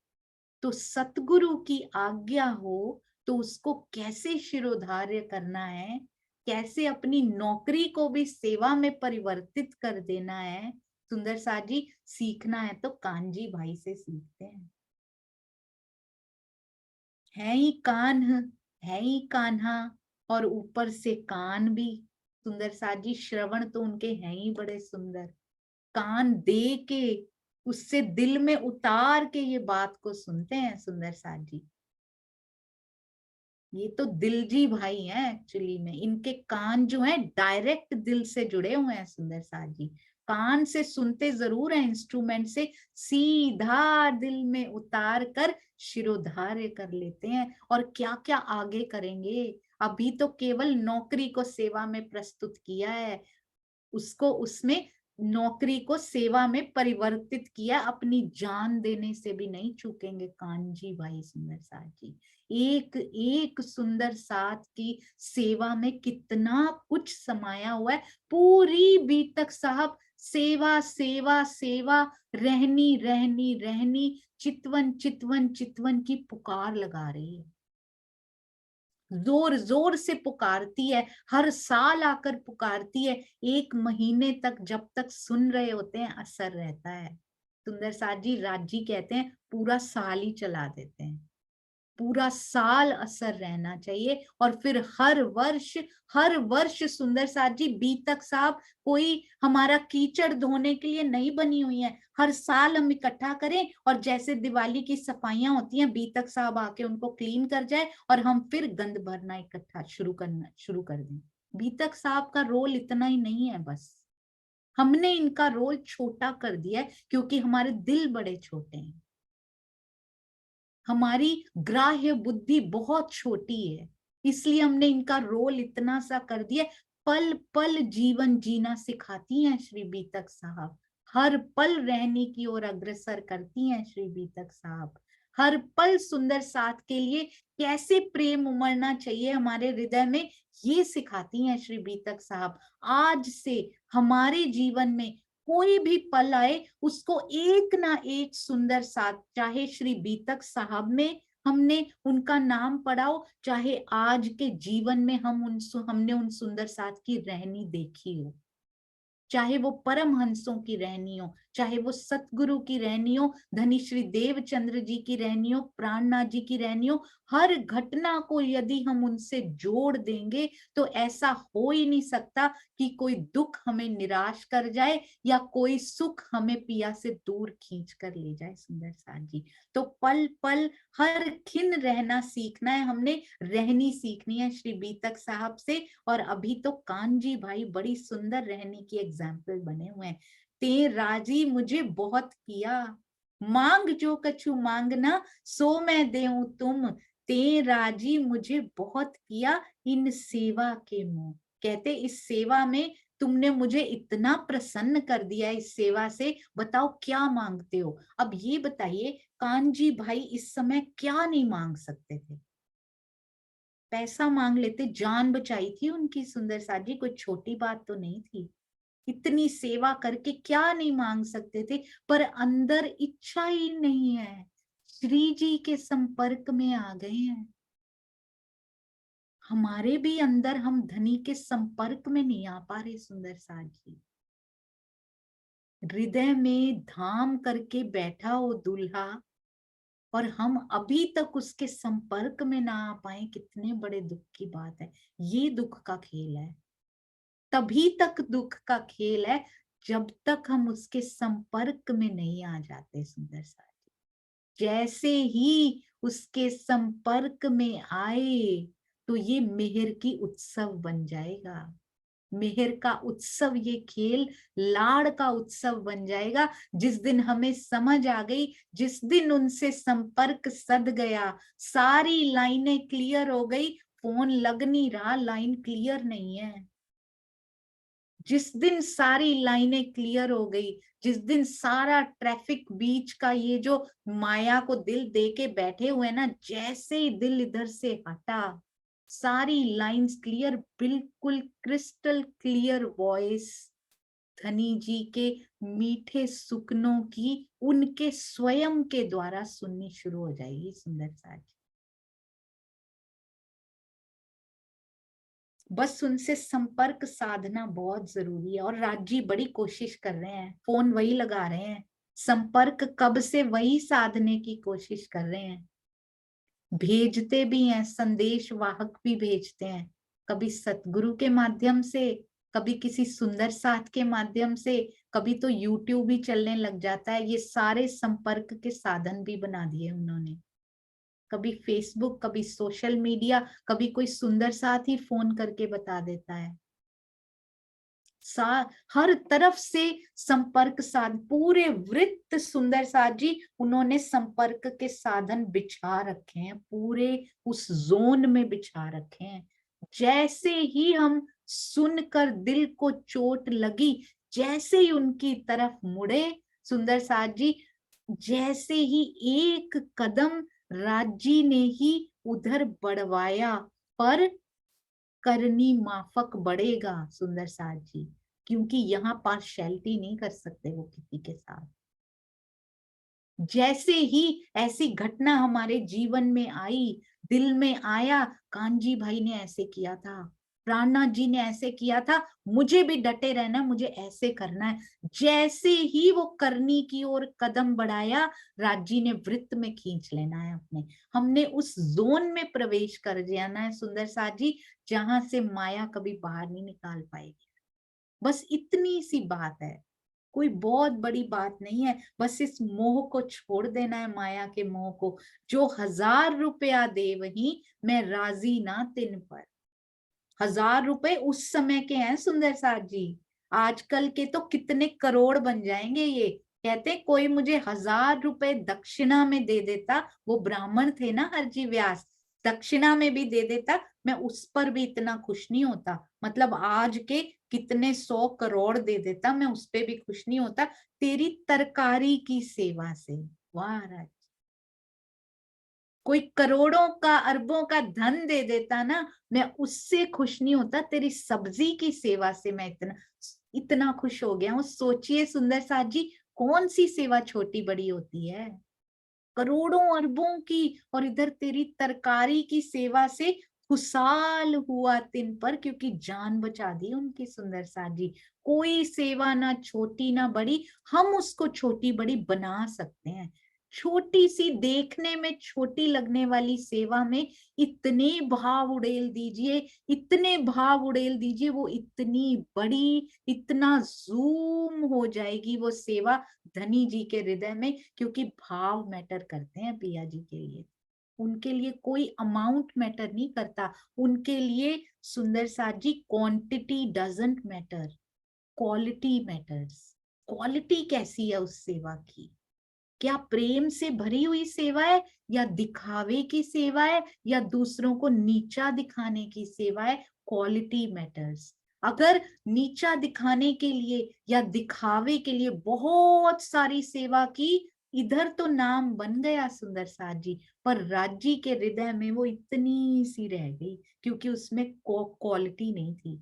तो सतगुरु की आज्ञा हो तो उसको कैसे शिरोधार्य करना है, कैसे अपनी नौकरी को भी सेवा में परिवर्तित कर देना है, सुंदर साथ जी सीखना है तो कांजी भाई से सीखते हैं। है ही कान, है ही कान्हा, और ऊपर से कान भी। सुंदर साथ जी श्रवण तो उनके हैं ही बड़े सुंदर, कान दे के उससे दिल में उतार के ये बात को सुनते हैं सुंदर साथ जी। ये तो दिलजी भाई हैं एक्चुअली में, इनके कान जो हैं डायरेक्ट दिल से जुड़े हुए हैं सुंदर साथ जी। कान से सुनते जरूर हैं इंस्ट्रूमेंट से, सीधा दिल में उतार कर शिरोधार्य कर लेते हैं। और क्या क्या आगे करेंगे, अभी तो केवल नौकरी को सेवा में प्रस्तुत किया है, उसको उसमें नौकरी को सेवा में परिवर्तित किया, अपनी जान देने से भी नहीं चूकेंगे कानजी भाई सुंदर साथ जी। एक एक सुंदर साथ की सेवा में कितना कुछ समाया हुआ है। पूरी बीतक साहब सेवा सेवा सेवा, रहनी रहनी रहनी, चितवन चितवन चितवन की पुकार लगा रही है, जोर जोर से पुकारती है, हर साल आकर पुकारती है। 1 महीने तक जब तक सुन रहे होते हैं असर रहता है। सुंदर साथ जी राजी कहते हैं पूरा साल ही चला देते हैं, पूरा साल असर रहना चाहिए। और फिर हर वर्ष सुंदर साथ जी बीतक साहब कोई हमारा कीचड़ धोने के लिए नहीं बनी हुई है। हर साल हम इकट्ठा करें और जैसे दिवाली की सफाइयां होती हैं बीतक साहब आके उनको क्लीन कर जाए और हम फिर गंद भरना इकट्ठा शुरू कर दें। बीतक साहब का रोल इतना ही नहीं है, बस हमने इनका रोल छोटा कर दिया है क्योंकि हमारे दिल बड़े छोटे हैं, हमारी ग्राह्य बुद्धि बहुत छोटी है, इसलिए हमने इनका रोल इतना सा कर दिया। पल पल जीवन जीना सिखाती हैं श्री बीतक साहब, हर पल रहने की ओर अग्रसर करती हैं श्री बीतक साहब। हर पल सुंदर साथ के लिए कैसे प्रेम उमड़ना चाहिए हमारे हृदय में, ये सिखाती हैं श्री बीतक साहब। आज से हमारे जीवन में कोई भी पल आए उसको एक ना एक सुंदर साथ, चाहे श्री बीतक साहब में हमने उनका नाम पढ़ा हो, चाहे आज के जीवन में हमने उन सुंदर साथ की रहनी देखी हो, चाहे वो परम हंसों की रहनी हो, चाहे वो सतगुरु की रहनी हो, धनी श्री देवचंद्र जी की रहनी हो, प्राणनाथ जी की रहनी हो, हर घटना को यदि हम उनसे जोड़ देंगे तो ऐसा हो ही नहीं सकता कि कोई दुख हमें निराश कर जाए या कोई सुख हमें पिया से दूर खींच कर ले जाए सुंदर साथ जी। तो पल पल हर खिन रहना सीखना है, हमने रहनी सीखनी है श्री बीतक साहब से। और अभी तो कानजी भाई बड़ी सुंदर रहने की एग्जाम्पल बने हुए हैं। ते राजी मुझे बहुत किया, मांग जो कछु मांगना सो मैं देऊं तुम, ते राजी मुझे बहुत किया इन सेवा के मुंह। कहते इस सेवा में तुमने मुझे इतना प्रसन्न कर दिया, इस सेवा से बताओ क्या मांगते हो। अब ये बताइए कानजी भाई इस समय क्या नहीं मांग सकते थे, पैसा मांग लेते, जान बचाई थी उनकी सुंदर साथ जी, कोई छोटी बात तो नहीं थी। इतनी सेवा करके क्या नहीं मांग सकते थे, पर अंदर इच्छा ही नहीं है, श्री जी के संपर्क में आ गए हैं। हमारे भी अंदर हम धनी के संपर्क में नहीं आ पा रहे सुंदर साथ जी। हृदय में धाम करके बैठा हो दूल्हा और हम अभी तक उसके संपर्क में ना आ पाए, कितने बड़े दुख की बात है। ये दुख का खेल है, तभी तक दुख का खेल है जब तक हम उसके संपर्क में नहीं आ जाते सुंदर साथी। जैसे ही उसके संपर्क में आए तो ये मेहर की उत्सव बन जाएगा, मेहर का उत्सव, ये खेल लाड़ का उत्सव बन जाएगा। जिस दिन हमें समझ आ गई, जिस दिन उनसे संपर्क सध गया, सारी लाइनें क्लियर हो गई, फोन लग नहीं रहा, लाइन क्लियर नहीं है, जिस दिन सारी लाइनें क्लियर हो गई, जिस दिन सारा ट्रैफिक बीच का ये जो माया को दिल दे के बैठे हुए ना, जैसे ही दिल इधर से हटा, सारी लाइंस क्लियर, बिल्कुल क्रिस्टल क्लियर वॉइस धनी जी के मीठे सुकनों की उनके स्वयं के द्वारा सुननी शुरू हो जाएगी सुंदर साथ। बस उनसे संपर्क साधना बहुत जरूरी है और राजी बड़ी कोशिश कर रहे हैं, फोन वही लगा रहे हैं, संपर्क कब से वही साधने की कोशिश कर रहे हैं, भेजते भी हैं, संदेश वाहक भी भेजते हैं, कभी सतगुरु के माध्यम से, कभी किसी सुंदर साथ के माध्यम से, कभी तो यूट्यूब भी चलने लग जाता है। ये सारे संपर्क के साधन भी बना दिए उन्होंने। कभी फेसबुक, कभी सोशल मीडिया, कभी कोई सुंदर साथ ही फोन करके बता देता है। हर तरफ से संपर्क साध, पूरे वृत्त सुंदर साथ जी उन्होंने संपर्क के साधन बिछा रखे हैं, पूरे उस जोन में बिछा रखे हैं। जैसे ही हम सुनकर दिल को चोट लगी, जैसे ही उनकी तरफ मुड़े सुंदर साथ जी, जैसे ही एक कदम राज्य ने ही उधर बढ़वाया, पर करनी माफक बढ़ेगा सुंदर साथ जी, क्योंकि यहाँ पार्शियलिटी नहीं कर सकते वो किसी के साथ। जैसे ही ऐसी घटना हमारे जीवन में आई, दिल में आया, कान्जी भाई ने ऐसे किया था, प्राणनाथ जी ने ऐसे किया था, मुझे भी डटे रहना, मुझे ऐसे करना है। जैसे ही वो करनी की ओर कदम बढ़ाया, राजी ने वृत्त में खींच लेना है अपने, हमने उस जोन में प्रवेश कर जाना है सुंदर साथ जी, जहां से माया कभी बाहर नहीं निकाल पाएगी। बस इतनी सी बात है, कोई बहुत बड़ी बात नहीं है। बस इस मोह को छोड़ देना है, माया के मोह को। जो 1000 रुपया दे वही मैं राजी ना तिन पर। 1000 रुपए उस समय के हैं सुंदर साथ जी, आजकल के तो कितने करोड़ बन जाएंगे ये। कहते कोई मुझे 1000 रुपए दक्षिणा में दे देता, वो ब्राह्मण थे ना हरजी व्यास, दक्षिणा में भी दे देता, मैं उस पर भी इतना खुश नहीं होता। मतलब आज के कितने 100 करोड़ दे देता, मैं उस पे भी खुश नहीं होता, तेरी तरकारी की सेवा से। वाह राज, कोई करोड़ों का अरबों का धन दे देता ना, मैं उससे खुश नहीं होता, तेरी सब्जी की सेवा से मैं इतना इतना खुश हो गया हूँ। सोचिए सुंदर साथ जी, कौन सी सेवा छोटी बड़ी होती है, करोड़ों अरबों की, और इधर तेरी तरकारी की सेवा से खुशहाल हुआ तिन पर, क्योंकि जान बचा दी उनकी सुंदर साथ जी। कोई सेवा ना छोटी ना बड़ी, हम उसको छोटी बड़ी बना सकते हैं। छोटी सी, देखने में छोटी लगने वाली सेवा में इतने भाव उड़ेल दीजिए, इतने भाव उड़ेल दीजिए, वो इतनी बड़ी, इतना जूम हो जाएगी वो सेवा धनी जी के हृदय में, क्योंकि भाव मैटर करते हैं पिया जी के लिए। उनके लिए कोई अमाउंट मैटर नहीं करता, उनके लिए Sundar Saath ji quantity doesn't matter, quality matters. Quality कैसी है उस सेवा की, क्या प्रेम से भरी हुई सेवा है, या दिखावे की सेवा है, या दूसरों को नीचा दिखाने की सेवा है। Quality matters. अगर नीचा दिखाने के लिए या दिखावे के लिए बहुत सारी सेवा की, इधर तो नाम बन गया सुंदर साथ जी, पर राज्य के हृदय में वो इतनी सी रह गई, क्योंकि उसमें क्वालिटी नहीं थी।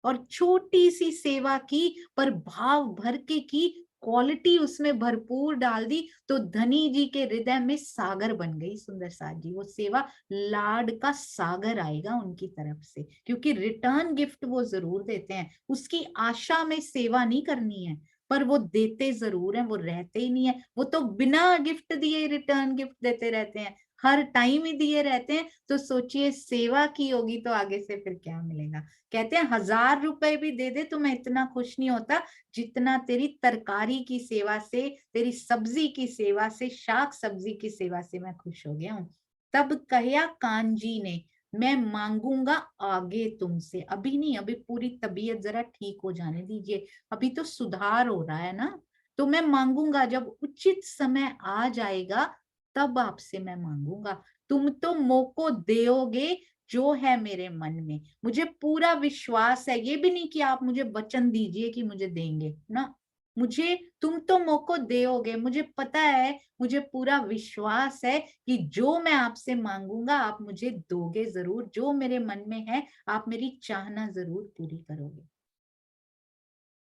और छोटी सी सेवा की, पर भाव भर के की, क्वालिटी उसमें भरपूर डाल दी, तो धनी जी के हृदय में सागर बन गई सुंदर साथ जी। वो सेवा लाड का सागर आएगा उनकी तरफ से, क्योंकि रिटर्न गिफ्ट वो जरूर देते हैं, उसकी आशा में सेवा नहीं करनी है, पर वो देते जरूर हैं, वो रहते ही नहीं है, वो तो बिना गिफ्ट दिए रिटर्न गिफ्ट देते रहते हैं, हर टाइम ही दिए रहते हैं। तो सोचिए सेवा की होगी तो आगे से फिर क्या मिलेगा। कहते हैं 1000 रुपए भी दे दे तो मैं इतना खुश नहीं होता, जितना तेरी तरकारी की सेवा से, तेरी सब्जी की सेवा से, शाक सब्जी की सेवा से मैं खुश हो गया हूँ। तब कहा कान्जी ने, मैं मांगूंगा आगे तुमसे, अभी नहीं, अभी पूरी तबीयत जरा ठीक हो जाने दीजिए, अभी तो सुधार हो रहा है ना, तो मैं मांगूंगा, जब उचित समय आ जाएगा तब आपसे मैं मांगूंगा। तुम तो मोको दोगे जो है मेरे मन में, मुझे पूरा विश्वास है, ये भी नहीं कि आप मुझे वचन दीजिए कि मुझे देंगे ना, मुझे तुम तो मोको दोगे, मुझे पता है, मुझे पूरा विश्वास है कि जो मैं आपसे मांगूंगा आप मुझे दोगे जरूर, जो मेरे मन में है आप मेरी चाहना जरूर पूरी करोगे।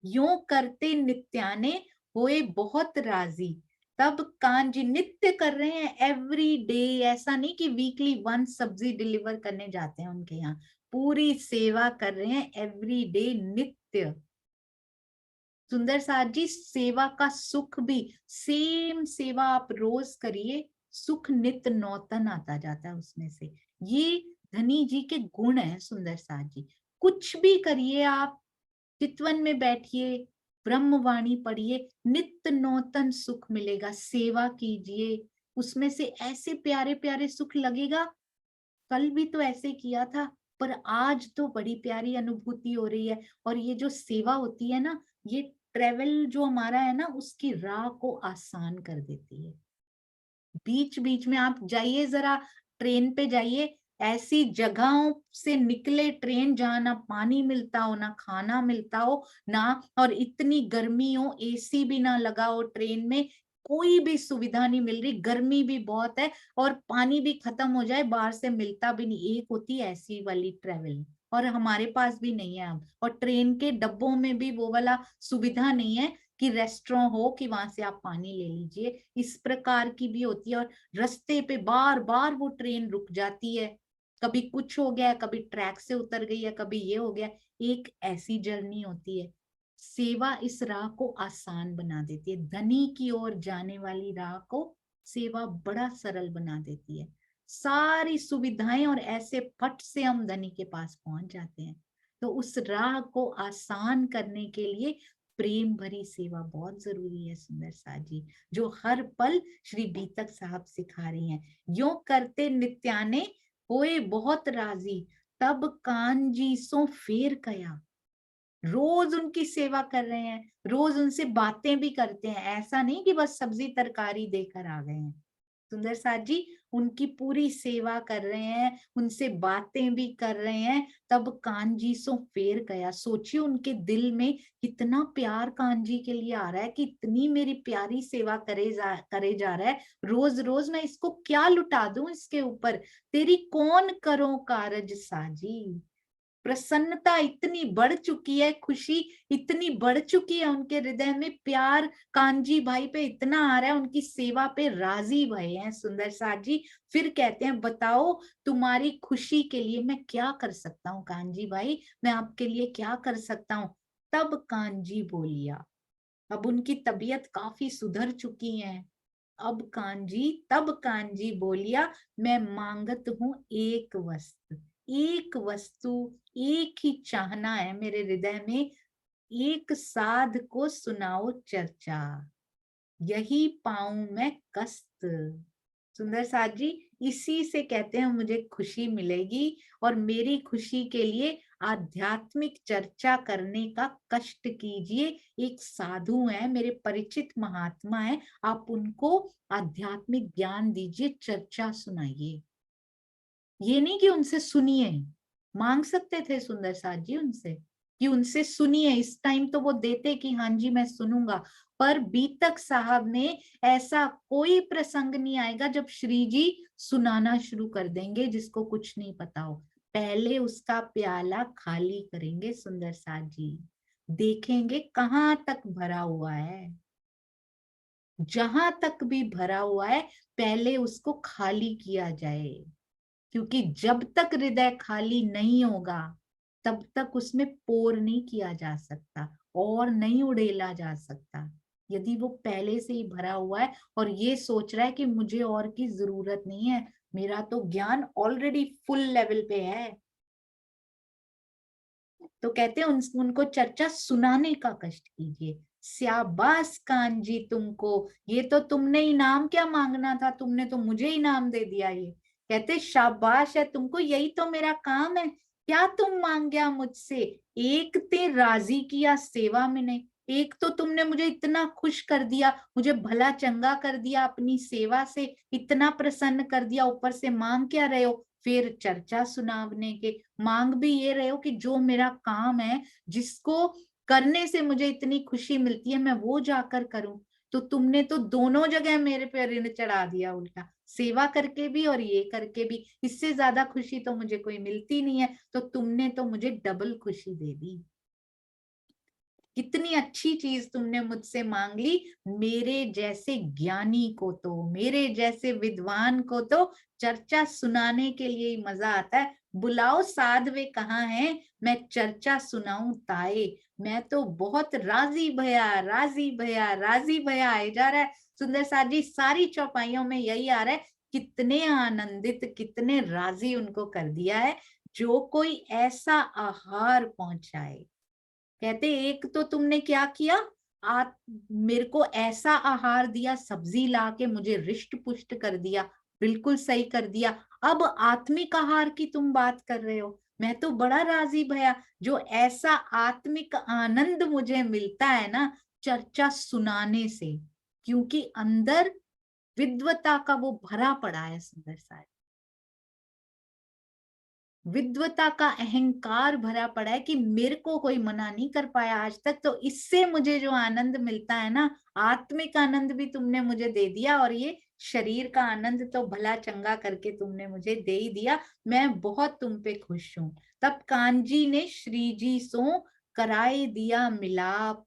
यूं करते नित्याने होए बहुत राजी। तब कान्जी नित्य कर रहे हैं, एवरी डे, ऐसा नहीं कि वीकली वन सब्जी डिलीवर करने जाते हैं उनके यहाँ, पूरी सेवा कर रहे हैं एवरी डे, नित्य। सुंदर साथ जी, सेवा का सुख भी, सेम सेवा आप रोज करिए, सुख नित्य नौतन आता जाता है उसमें से। ये धनी जी के गुण है सुंदर साथ जी। कुछ भी करिए आप, चितवन में बैठिए, ब्रह्मवाणी पढ़िए, नित्य नौतन सुख मिलेगा। सेवा कीजिए, उसमें से ऐसे प्यारे प्यारे सुख लगेगा, कल भी तो ऐसे किया था, पर आज तो बड़ी प्यारी अनुभूति हो रही है। और ये जो सेवा होती है ना, ये ट्रेवल जो हमारा है ना, उसकी राह को आसान कर देती है। बीच बीच में आप जाइए, जरा ट्रेन पे जाइए, ऐसी जगहों से निकले ट्रेन जहां ना पानी मिलता हो, ना खाना मिलता हो, ना, और इतनी गर्मी हो, एसी भी ना लगा हो ट्रेन में, कोई भी सुविधा नहीं मिल रही, गर्मी भी बहुत है, और पानी भी खत्म हो जाए बाहर से मिलता भी नहीं। एक होती है ऐसी वाली ट्रेवल, और हमारे पास भी नहीं है अब। और ट्रेन के डब्बों में भी वो वाला सुविधा नहीं है कि रेस्टोरेंट हो कि वहां से आप पानी ले लीजिए, इस प्रकार की भी होती है। और रास्ते पे बार बार वो ट्रेन रुक जाती है, कभी कुछ हो गया, कभी ट्रैक से उतर गई है, कभी ये हो गया। एक ऐसी जर्नी होती है। सेवा इस राह को आसान बना देती है, धनी की ओर जाने वाली राह को सेवा बड़ा सरल बना देती है। सारी सुविधाएं, और ऐसे फट से हम धनी के पास पहुंच जाते हैं। तो उस राह को आसान करने के लिए प्रेम भरी सेवा बहुत जरूरी है सुंदर साथ जी, जो हर पल श्री बीतक साहब सिखा रही हैं। यो करते नित्याने होए बहुत राजी, तब कान जी सो फेर कया। रोज उनकी सेवा कर रहे हैं, रोज उनसे बातें भी करते हैं, ऐसा नहीं कि बस सब्जी तरकारी देकर आ गए हैं। सुंदर साथ जी उनकी पूरी सेवा कर रहे हैं, उनसे बातें भी कर रहे हैं, तब कानजी सो फेर गया। सोचिए उनके दिल में कितना प्यार कानजी के लिए आ रहा है कि इतनी मेरी प्यारी सेवा करे जा रहा है, रोज रोज मैं इसको क्या लुटा दूं इसके ऊपर, तेरी कौन करो कारज साजी। प्रसन्नता इतनी बढ़ चुकी है, खुशी इतनी बढ़ चुकी है उनके हृदय में, प्यार कांजी भाई पे इतना आ रहा है, उनकी सेवा पे राजी भये हैं सुंदर साथ जी। फिर कहते हैं बताओ तुम्हारी खुशी के लिए मैं क्या कर सकता हूँ कांजी भाई, मैं आपके लिए क्या कर सकता हूँ। तब कांजी बोलिया, अब उनकी तबीयत काफी सुधर चुकी है। तब कांजी बोलिया, मैं मांगत हूँ एक वस्तु, एक वस्तु, एक ही चाहना है मेरे हृदय में, एक साध को सुनाओ चर्चा, यही पाऊं मैं कष्ट। सुंदर साथ जी इसी से कहते हैं मुझे खुशी मिलेगी, और मेरी खुशी के लिए आध्यात्मिक चर्चा करने का कष्ट कीजिए। एक साधु है, मेरे परिचित महात्मा है, आप उनको आध्यात्मिक ज्ञान दीजिए, चर्चा सुनाइए। ये नहीं कि उनसे सुनिए, मांग सकते थे सुंदर साथ जी उनसे कि उनसे सुनिए, इस टाइम तो वो देते कि हाँ जी मैं सुनूंगा, पर बीतक साहब ने ऐसा कोई प्रसंग नहीं आएगा जब श्री जी सुनाना शुरू कर देंगे जिसको कुछ नहीं पता हो। पहले उसका प्याला खाली करेंगे सुंदर साथ जी, देखेंगे कहाँ तक भरा हुआ है, जहां तक भी भरा हुआ है पहले उसको खाली किया जाए, क्योंकि जब तक हृदय खाली नहीं होगा तब तक उसमें पोर नहीं किया जा सकता और नहीं उड़ेला जा सकता। यदि वो पहले से ही भरा हुआ है और ये सोच रहा है कि मुझे और की जरूरत नहीं है, मेरा तो ज्ञान ऑलरेडी फुल लेवल पे है, तो कहते हैं उनको चर्चा सुनाने का कष्ट कीजिए। स्याबास कान जी तुमको, ये तो तुमने इनाम क्या मांगना था, तुमने तो मुझे इनाम दे दिया। ये कहते शाबाश है तुमको, यही तो मेरा काम है, क्या तुम मांग गया मुझसे। एक ते राजी किया सेवा में नहीं, एक तो तुमने मुझे इतना खुश कर दिया, मुझे भला चंगा कर दिया, अपनी सेवा से इतना प्रसन्न कर दिया, ऊपर से मांग क्या रहे हो फिर चर्चा सुनावने के, मांग भी ये रहे हो कि जो मेरा काम है, जिसको करने से मुझे इतनी खुशी मिलती है, मैं वो जाकर करूं। तो तुमने तो दोनों जगह मेरे पे ऋण चढ़ा दिया उल्टा, सेवा करके भी और ये करके भी, इससे ज्यादा खुशी तो मुझे कोई मिलती नहीं है, तो तुमने तो मुझे डबल खुशी दे दी। कितनी अच्छी चीज तुमने मुझसे मांग ली, मेरे जैसे ज्ञानी को तो, मेरे जैसे विद्वान को तो चर्चा सुनाने के लिए ही मजा आता है। बुलाओ साधवे कहाँ हैं, मैं चर्चा सुनाऊं ताए। मैं तो बहुत राजी भया, राजी भया, राजी भया आए जा रहा है सुंदर साथ जी, सारी चौपाइयों में यही आ रहा है, कितने आनंदित, कितने राजी उनको कर दिया है जो कोई ऐसा आहार पहुंचाए। कहते एक तो तुमने क्या किया, मेरे को ऐसा आहार दिया, सब्जी ला के मुझे रिष्ट पुष्ट कर दिया, बिल्कुल सही कर दिया। अब आत्मिक आहार की तुम बात कर रहे हो, मैं तो बड़ा राजी भया। जो ऐसा आत्मिक आनंद मुझे मिलता है ना चर्चा सुनाने से, क्योंकि अंदर विद्वता का वो भरा पड़ा है सुंदर सा, विद्वता का अहंकार भरा पड़ा है कि मेरे को कोई मना नहीं कर पाया आज तक। तो इससे मुझे जो आनंद मिलता है ना, आत्मिक आनंद भी तुमने मुझे दे दिया, और ये शरीर का आनंद तो भला चंगा करके तुमने मुझे दे ही दिया। मैं बहुत तुम पे खुश हूं। तब कांजी ने श्री जी सो कराए दिया मिलाप,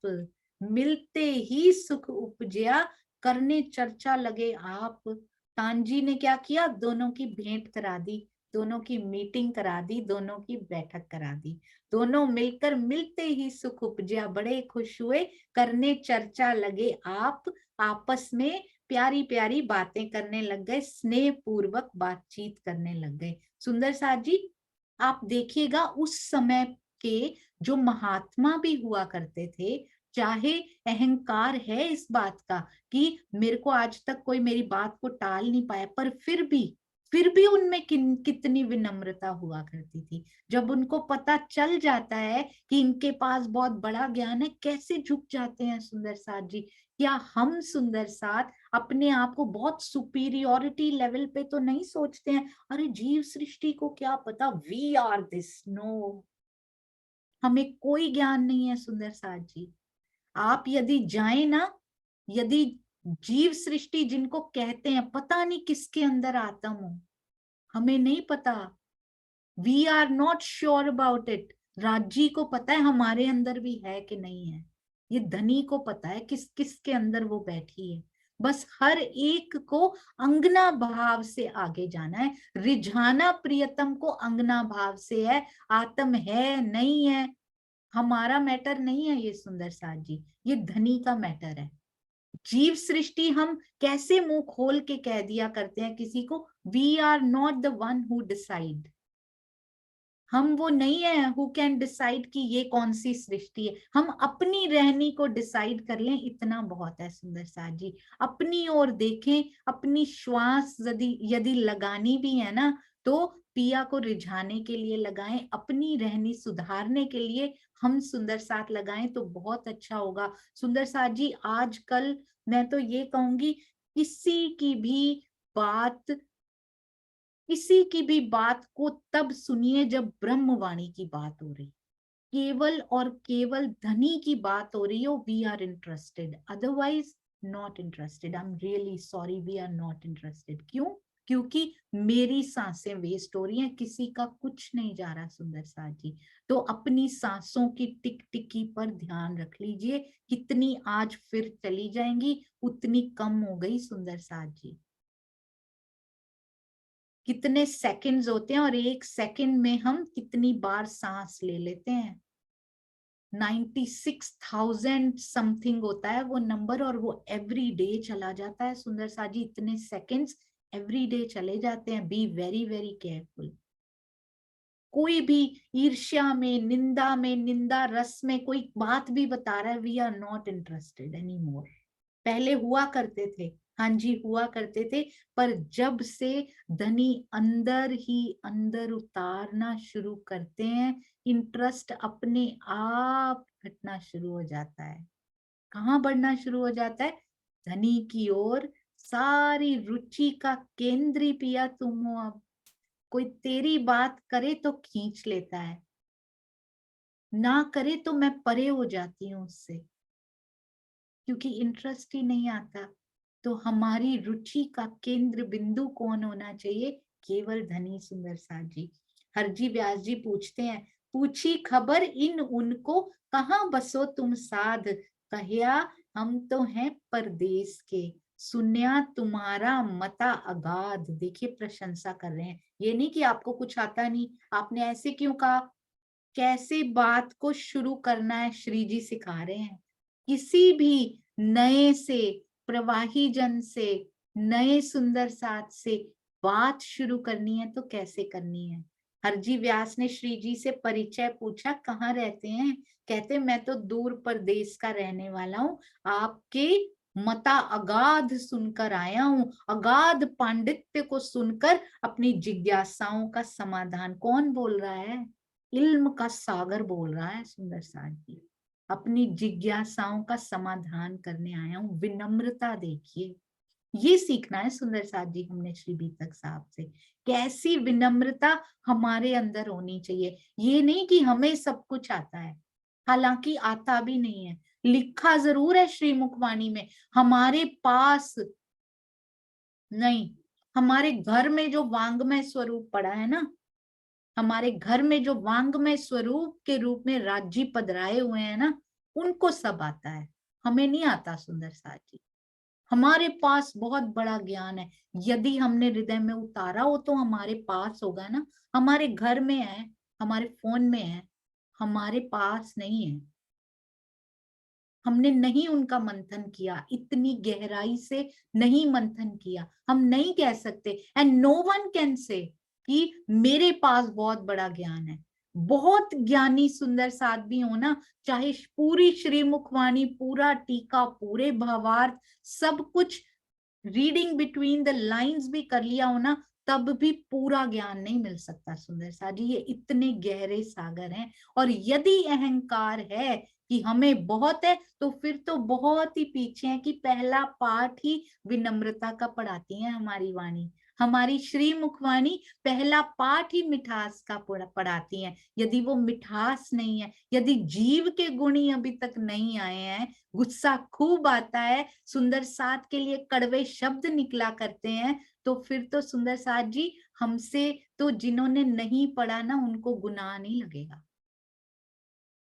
मिलते ही सुख उपजया करने चर्चा लगे आप। कांजी ने क्या किया, दोनों की भेंट करा दी, दोनों की मीटिंग करा दी, दोनों की बैठक करा दी। दोनों मिलकर मिलते ही सुख उपजा, बड़े खुश हुए, करने चर्चा लगे आप। आपस में प्यारी प्यारी बातें करने लग गए, स्नेह पूर्वक बातचीत करने लग गए। सुंदर साथ जी, आप देखिएगा उस समय के जो महात्मा भी हुआ करते थे, चाहे अहंकार है इस बात का कि मेरे को आज तक कोई मेरी बात को टाल नहीं पाया, पर फिर भी उनमें कितनी विनम्रता हुआ करती थी। जब उनको पता चल जाता है कि इनके पास बहुत बड़ा ज्ञान है, कैसे झुक जाते हैं सुंदर साथ जी। क्या हम सुंदर साथ अपने आप को बहुत सुपीरियोरिटी लेवल पे तो नहीं सोचते हैं, अरे जीव सृष्टि को क्या पता, वी आर दिस। नो, हमें कोई ज्ञान नहीं है सुंदर साथ जी। आप यदि जाएं ना, यदि जीव सृष्टि जिनको कहते हैं, पता नहीं किसके अंदर आत्म हो, हमें नहीं पता, we are not sure about it. राजी को पता है हमारे अंदर भी है कि नहीं है, ये धनी को पता है किस किस के अंदर वो बैठी है। बस हर एक को अंगना भाव से आगे जाना है, रिझाना प्रियतम को अंगना भाव से है। आत्म है नहीं है हमारा मैटर नहीं है ये सुंदर साथ जी, ये धनी का मैटर है। जीव सृष्टि हम कैसे मुंह खोल के कह दिया करते हैं किसी को, we are not the one who decide. हम वो नहीं है हु कैन डिसाइड कि ये कौन सी सृष्टि है। हम अपनी रहनी को डिसाइड कर लें, इतना बहुत है सुंदर साथ जी। अपनी ओर देखें, अपनी श्वास यदि यदि लगानी भी है ना, तो पिया को रिझाने के लिए लगाएं, अपनी रहनी सुधारने के लिए हम सुंदर साथ लगाएं तो बहुत अच्छा होगा। सुंदर साथ जी, आजकल मैं तो ये कहूंगी, किसी की भी बात किसी की भी बात को तब सुनिए जब ब्रह्मवाणी की बात हो रही, केवल और केवल धनी की बात हो रही हो, we are interested, otherwise not interested. I am really sorry, we are not interested. क्यों? क्योंकि मेरी सांसें वेस्ट हो रही हैं, किसी का कुछ नहीं जा रहा सुंदर साथ जी। तो अपनी सांसों की टिक टिकी पर ध्यान रख लीजिए, कितनी आज फिर चली जाएंगी, उतनी कम हो गई सुंदर साथ जी। कितने सेकंड्स होते हैं और एक सेकंड में हम कितनी बार सांस ले लेते हैं, 96,000 समथिंग होता है वो नंबर, और वो एवरी डे चला जाता है सुंदर सा जी। इतने सेकंड्स एवरी डे चले जाते हैं। Be very very careful. कोई भी ईर्ष्या में, निंदा रस में कोई बात भी बता रहा है, we are not interested anymore. पहले हुआ करते थे, हाँ जी हुआ करते थे, पर जब से धनी अंदर ही अंदर उतारना शुरू करते हैं, इंटरेस्ट अपने आप घटना शुरू हो जाता है। कहाँ बढ़ना शुरू हो जाता है? धनी की ओर। सारी रुचि का केंद्र पिया तुम हो। अब कोई तेरी बात करे तो खींच लेता है, ना करे तो मैं परे हो जाती हूँ उससे, क्योंकि इंटरेस्ट ही नहीं आता। तो हमारी रुचि का केंद्र बिंदु कौन होना चाहिए? केवल धनी सुंदर साथ जी। हरजी व्यास जी पूछते हैं, पूछी खबर इन उनको, कहाँ बसो तुम साध, कहिया हम तो हैं परदेश के, सुन्या तुम्हारा मता अगाध। देखिए प्रशंसा कर रहे हैं, ये नहीं कि आपको कुछ आता नहीं, आपने ऐसे क्यों कहा, कैसे बात को शुरू करना है श्री जी सिखा रहे हैं। किसी भी नए से, प्रवाही जन से, नए सुंदर साथ से बात शुरू करनी है तो कैसे करनी है? हरजी व्यास ने श्री जी से परिचय पूछा, कहाँ रहते हैं? कहते मैं तो दूर प्रदेश का रहने वाला हूँ, आपके मता अगाध सुनकर आया हूँ, अगाध पांडित्य को सुनकर अपनी जिज्ञासाओं का समाधान। कौन बोल रहा है? इल्म का सागर बोल रहा है सुंदर साथ जी। अपनी जिज्ञासाओं का समाधान करने आया हूँ। विनम्रता देखिए, ये सीखना है सुंदर साथ जी हमने श्री बीतक साहब से। कैसी विनम्रता हमारे अंदर होनी चाहिए। ये नहीं कि हमें सब कुछ आता है, हालांकि आता भी नहीं है, लिखा जरूर है श्री मुखवाणी में, हमारे पास नहीं। हमारे घर में जो वांग्मय स्वरूप पड़ा है ना, हमारे घर में जो वांग्मय स्वरूप के रूप में राज्य पधराए हुए हैं ना, उनको सब आता है, हमें नहीं आता सुंदर साथ जी। हमारे पास बहुत बड़ा ज्ञान है, यदि हमने हृदय में उतारा हो तो हमारे पास होगा ना। हमारे घर में है, हमारे फोन में है, हमारे पास नहीं है। हमने नहीं उनका मंथन किया, इतनी गहराई से नहीं मंथन किया। हम नहीं कह सकते, and no one can say कि मेरे पास बहुत बड़ा ज्ञान है। बहुत ज्ञानी सुंदर साथ भी हो ना, चाहे पूरी श्री मुखवाणी, पूरा टीका, पूरे भावार्थ, सब कुछ रीडिंग बिटवीन द लाइंस भी कर लिया हो ना, तब भी पूरा ज्ञान नहीं मिल सकता सुंदर सा जी। ये इतने गहरे सागर हैं। और यदि अहंकार है कि हमें बहुत है, तो फिर तो बहुत ही पीछे है कि पहला पाठ ही विनम्रता का पढ़ाती है हमारी वाणी। हमारी श्री मुखवाणी पहला पाठ ही मिठास का पढ़ाती है। यदि वो मिठास नहीं है, यदि जीव के गुण ही अभी तक नहीं आए हैं, गुस्सा खूब आता है, सुंदर साथ के लिए कड़वे शब्द निकला करते हैं, तो फिर तो सुंदर साथ जी हमसे तो जिन्होंने नहीं पढ़ा ना, उनको गुनाह नहीं लगेगा।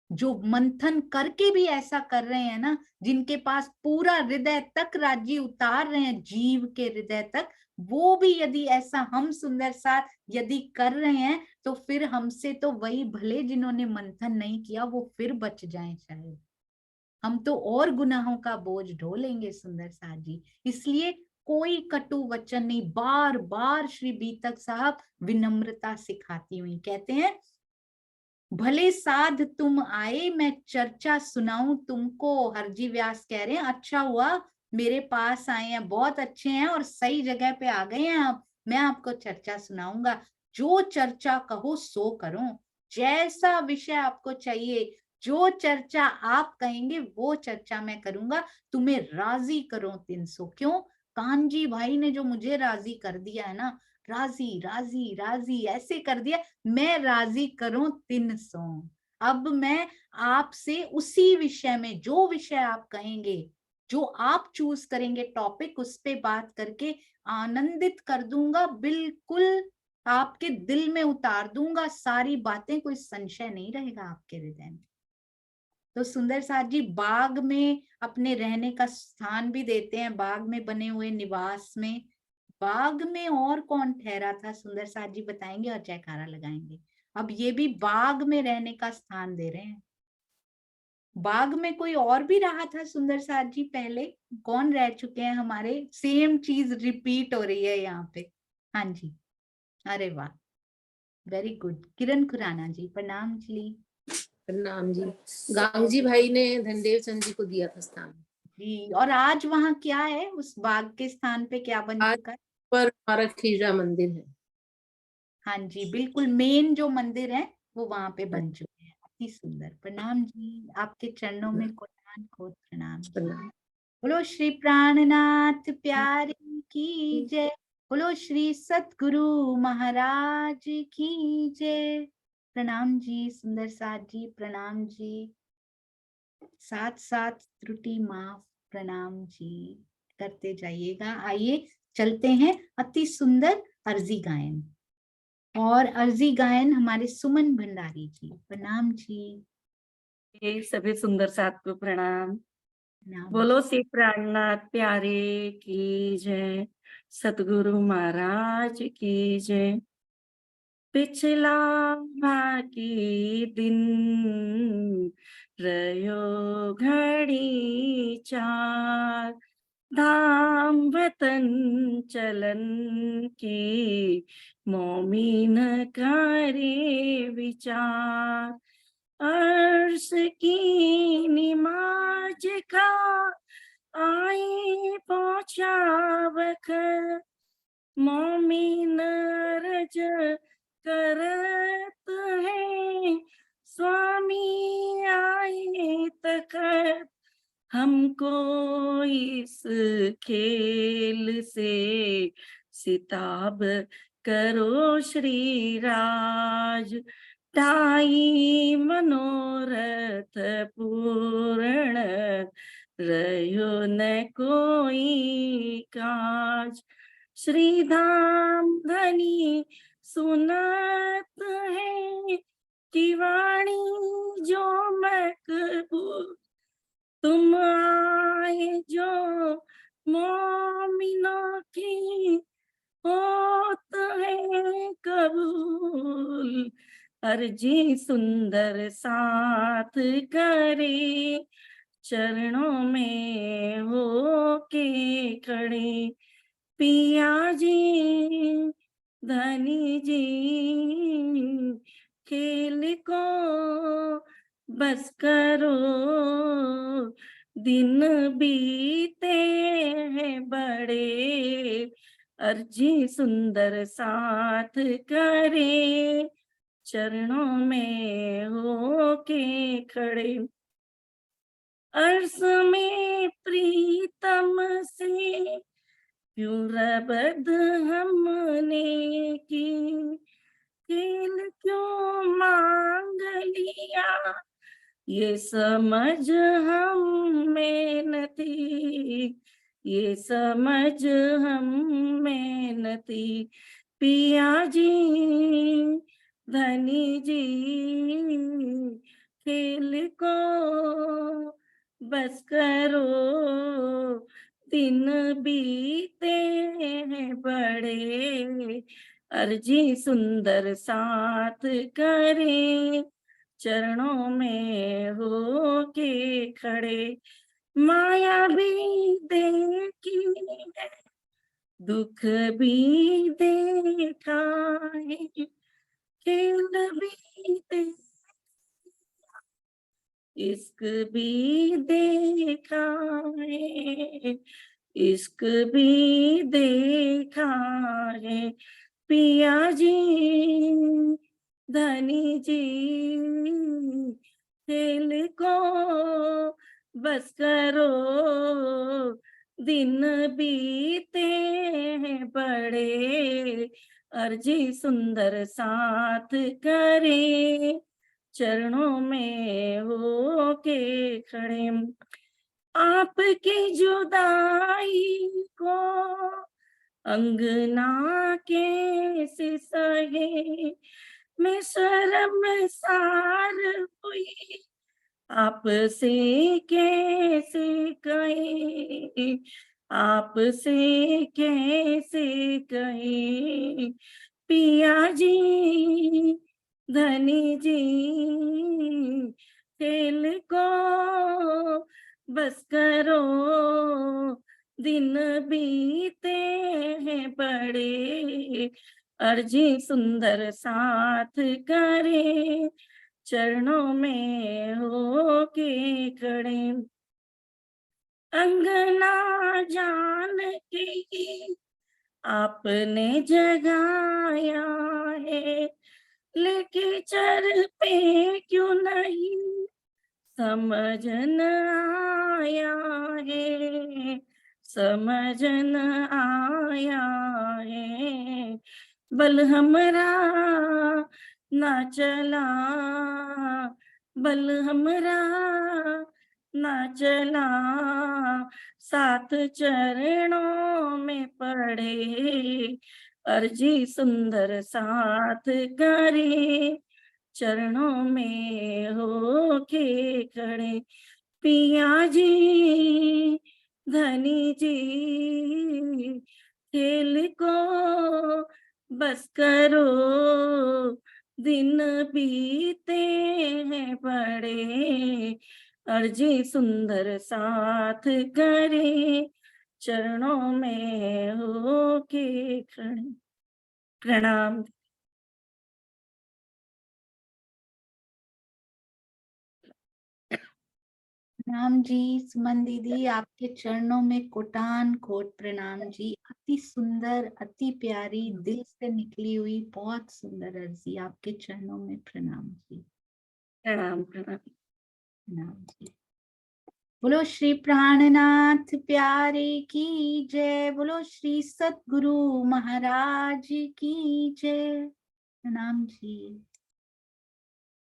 जो मंथन करके भी ऐसा कर रहे हैं ना, जिनके पास पूरा हृदय तक राज्य उतार रहे हैं, जीव के हृदय तक, वो भी यदि ऐसा हम सुंदर साथ यदि कर रहे हैं, तो फिर हमसे तो वही भले जिन्होंने मंथन नहीं किया वो फिर बच जाएं शायद। हम तो और गुनाहों का बोझ ढोलेंगे सुंदर साथ जी। इसलिए कोई कटु वचन नहीं। बार बार श्री बीतक साहब विनम्रता सिखाती हुई कहते हैं, भले साध तुम आए मैं चर्चा सुनाऊं तुमको। हरजी व्यास कह रहे हैं, अच्छा हुआ मेरे पास आए हैं, बहुत अच्छे हैं और सही जगह पे आ गए हैं आप, मैं आपको चर्चा सुनाऊंगा। जो चर्चा कहो सो करो, जैसा विषय आपको चाहिए, जो चर्चा आप कहेंगे वो चर्चा मैं करूंगा। तुम्हें राजी करो 300। क्यों? कानजी भाई ने जो मुझे राजी कर दिया है ना, राजी राजी राजी ऐसे कर दिया, मैं राजी करूं 300। अब मैं आपसे उसी विषय में, जो विषय आप कहेंगे, जो आप चूज करेंगे टॉपिक, उस पे बात करके आनंदित कर दूंगा, बिल्कुल आपके दिल में उतार दूंगा सारी बातें, कोई संशय नहीं रहेगा आपके हृदय में। तो सुंदर साथ जी बाग में अपने रहने का स्थान भी देते हैं, बाग में बने हुए निवास में। बाग में और कौन ठहरा था सुंदर साथ जी बताएंगे और जयकारा लगाएंगे। अब ये भी बाग में रहने का स्थान दे रहे हैं। बाग में कोई और भी रहा था सुंदर साथ जी पहले? कौन रह चुके हैं हमारे? सेम चीज रिपीट हो रही है यहाँ पे। हाँ जी, अरे वाह, वेरी गुड। किरण खुराना जी, प्रणाम जी। प्रणाम जी। गांगजी भाई ने धनदेव चंद जी को दिया था स्थान जी। और आज वहाँ क्या है, उस बाग के स्थान पे क्या बन आज चुका है? पर हमारा खीरा मंदिर है। हाँ जी, बिल्कुल मेन जो मंदिर है वो वहां पे बन चुके हैं। अति सुंदर। प्रणाम जी, आपके चरणों में कोटान कोट प्रणाम जी। प्रणाम। बोलो श्री प्राणनाथ प्यारे की जय। बोलो श्री सतगुरु महाराज की जय। प्रणाम जी सुंदर साथ जी, प्रणाम जी। साथ साथ त्रुटि माफ, प्रणाम जी करते जाइएगा। आइए चलते हैं अति सुंदर अर्जी गायन। और अर्जी गायन हमारे सुमन भंडारी जी, प्रणाम जी। ये सभी सुंदर साथ को प्रणाम। प्रणाम बोलो श्री प्राणनाथ प्यारे की जय, सतगुरु महाराज की जय। पिछला बाकी दिन रयो घड़ी चार, धाम वतन चलन की मोमिन करे विचार। अर्श की निमाज का आए पहुंचा वक्त, मोमिन रज करत है स्वामी आए तखत। हमको इस खेल से सिताब करो श्री राज। ढाई मनोरथ पूर्ण रहो न कोई काज। श्री धाम धनी सुनत है कि वाणी जो मकबूल। तुम आए जो मोमिनों की होत है कबूल। अर्जी सुंदर साथ करे चरणों में हो के खड़े। पिया जी धनी जी खेल को बस करो, दिन बीते हैं बड़े। अर्जी सुंदर साथ करे चरणों में हो के खड़े। अर्श में प्रीतम से क्यों रबद हमने की, खेल क्यों मांग लिया ये समझ हम में न थी, ये समझ हम में न थी। पिया जी धनी जी खेल को बस करो, दिन बीते हैं बड़े। अर्जी सुंदर साथ करे चरणों में हो के खड़े। माया भी देखी है, दुख भी देखा है, खेल भी देखा, इश्क भी देखा है, इश्क भी देखा है। पिया जी धनी जी खेल को बस करो, दिन बीते हैं बड़े। अर्जी सुंदर साथ करे चरणों में हो के खड़े। आपकी जुदाई को अंगना कैसे सहे, मैं शर्मसार हुई आपसे कैसे कहे, आपसे कैसे कहे। पिया जी धनी जी खेल को बस करो, दिन बीते हैं बड़े। अर्जी सुंदर साथ करे चरणों में हो के खड़े। अंगना जान के आपने जगाया है, लेके चर पे क्यों नहीं समझ न आया है, समझ न आया है। बल हमरा ना चला, बल हमरा ना चला, साथ चरणों में पड़े। अर्जी सुंदर साथ करे चरणों में हो के खड़े। पिया जी धनी जी खेल को बस करो, दिन बीते हैं बड़े। अर्जी सुंदर साथ करे चरणों में हो के प्रणाम। प्रणाम जी। सुमन दीदी, आपके चरणों में कोटान कोट प्रणाम जी। अति सुंदर, अति प्यारी, दिल से निकली हुई बहुत सुंदर अर्जी। आपके चरणों में प्रणाम जी। प्रणाम प्रणाम। प्रणाम जी। बोलो श्री प्राणनाथ प्यारे की जय। बोलो श्री सतगुरु महाराज की जय। प्रणाम जी।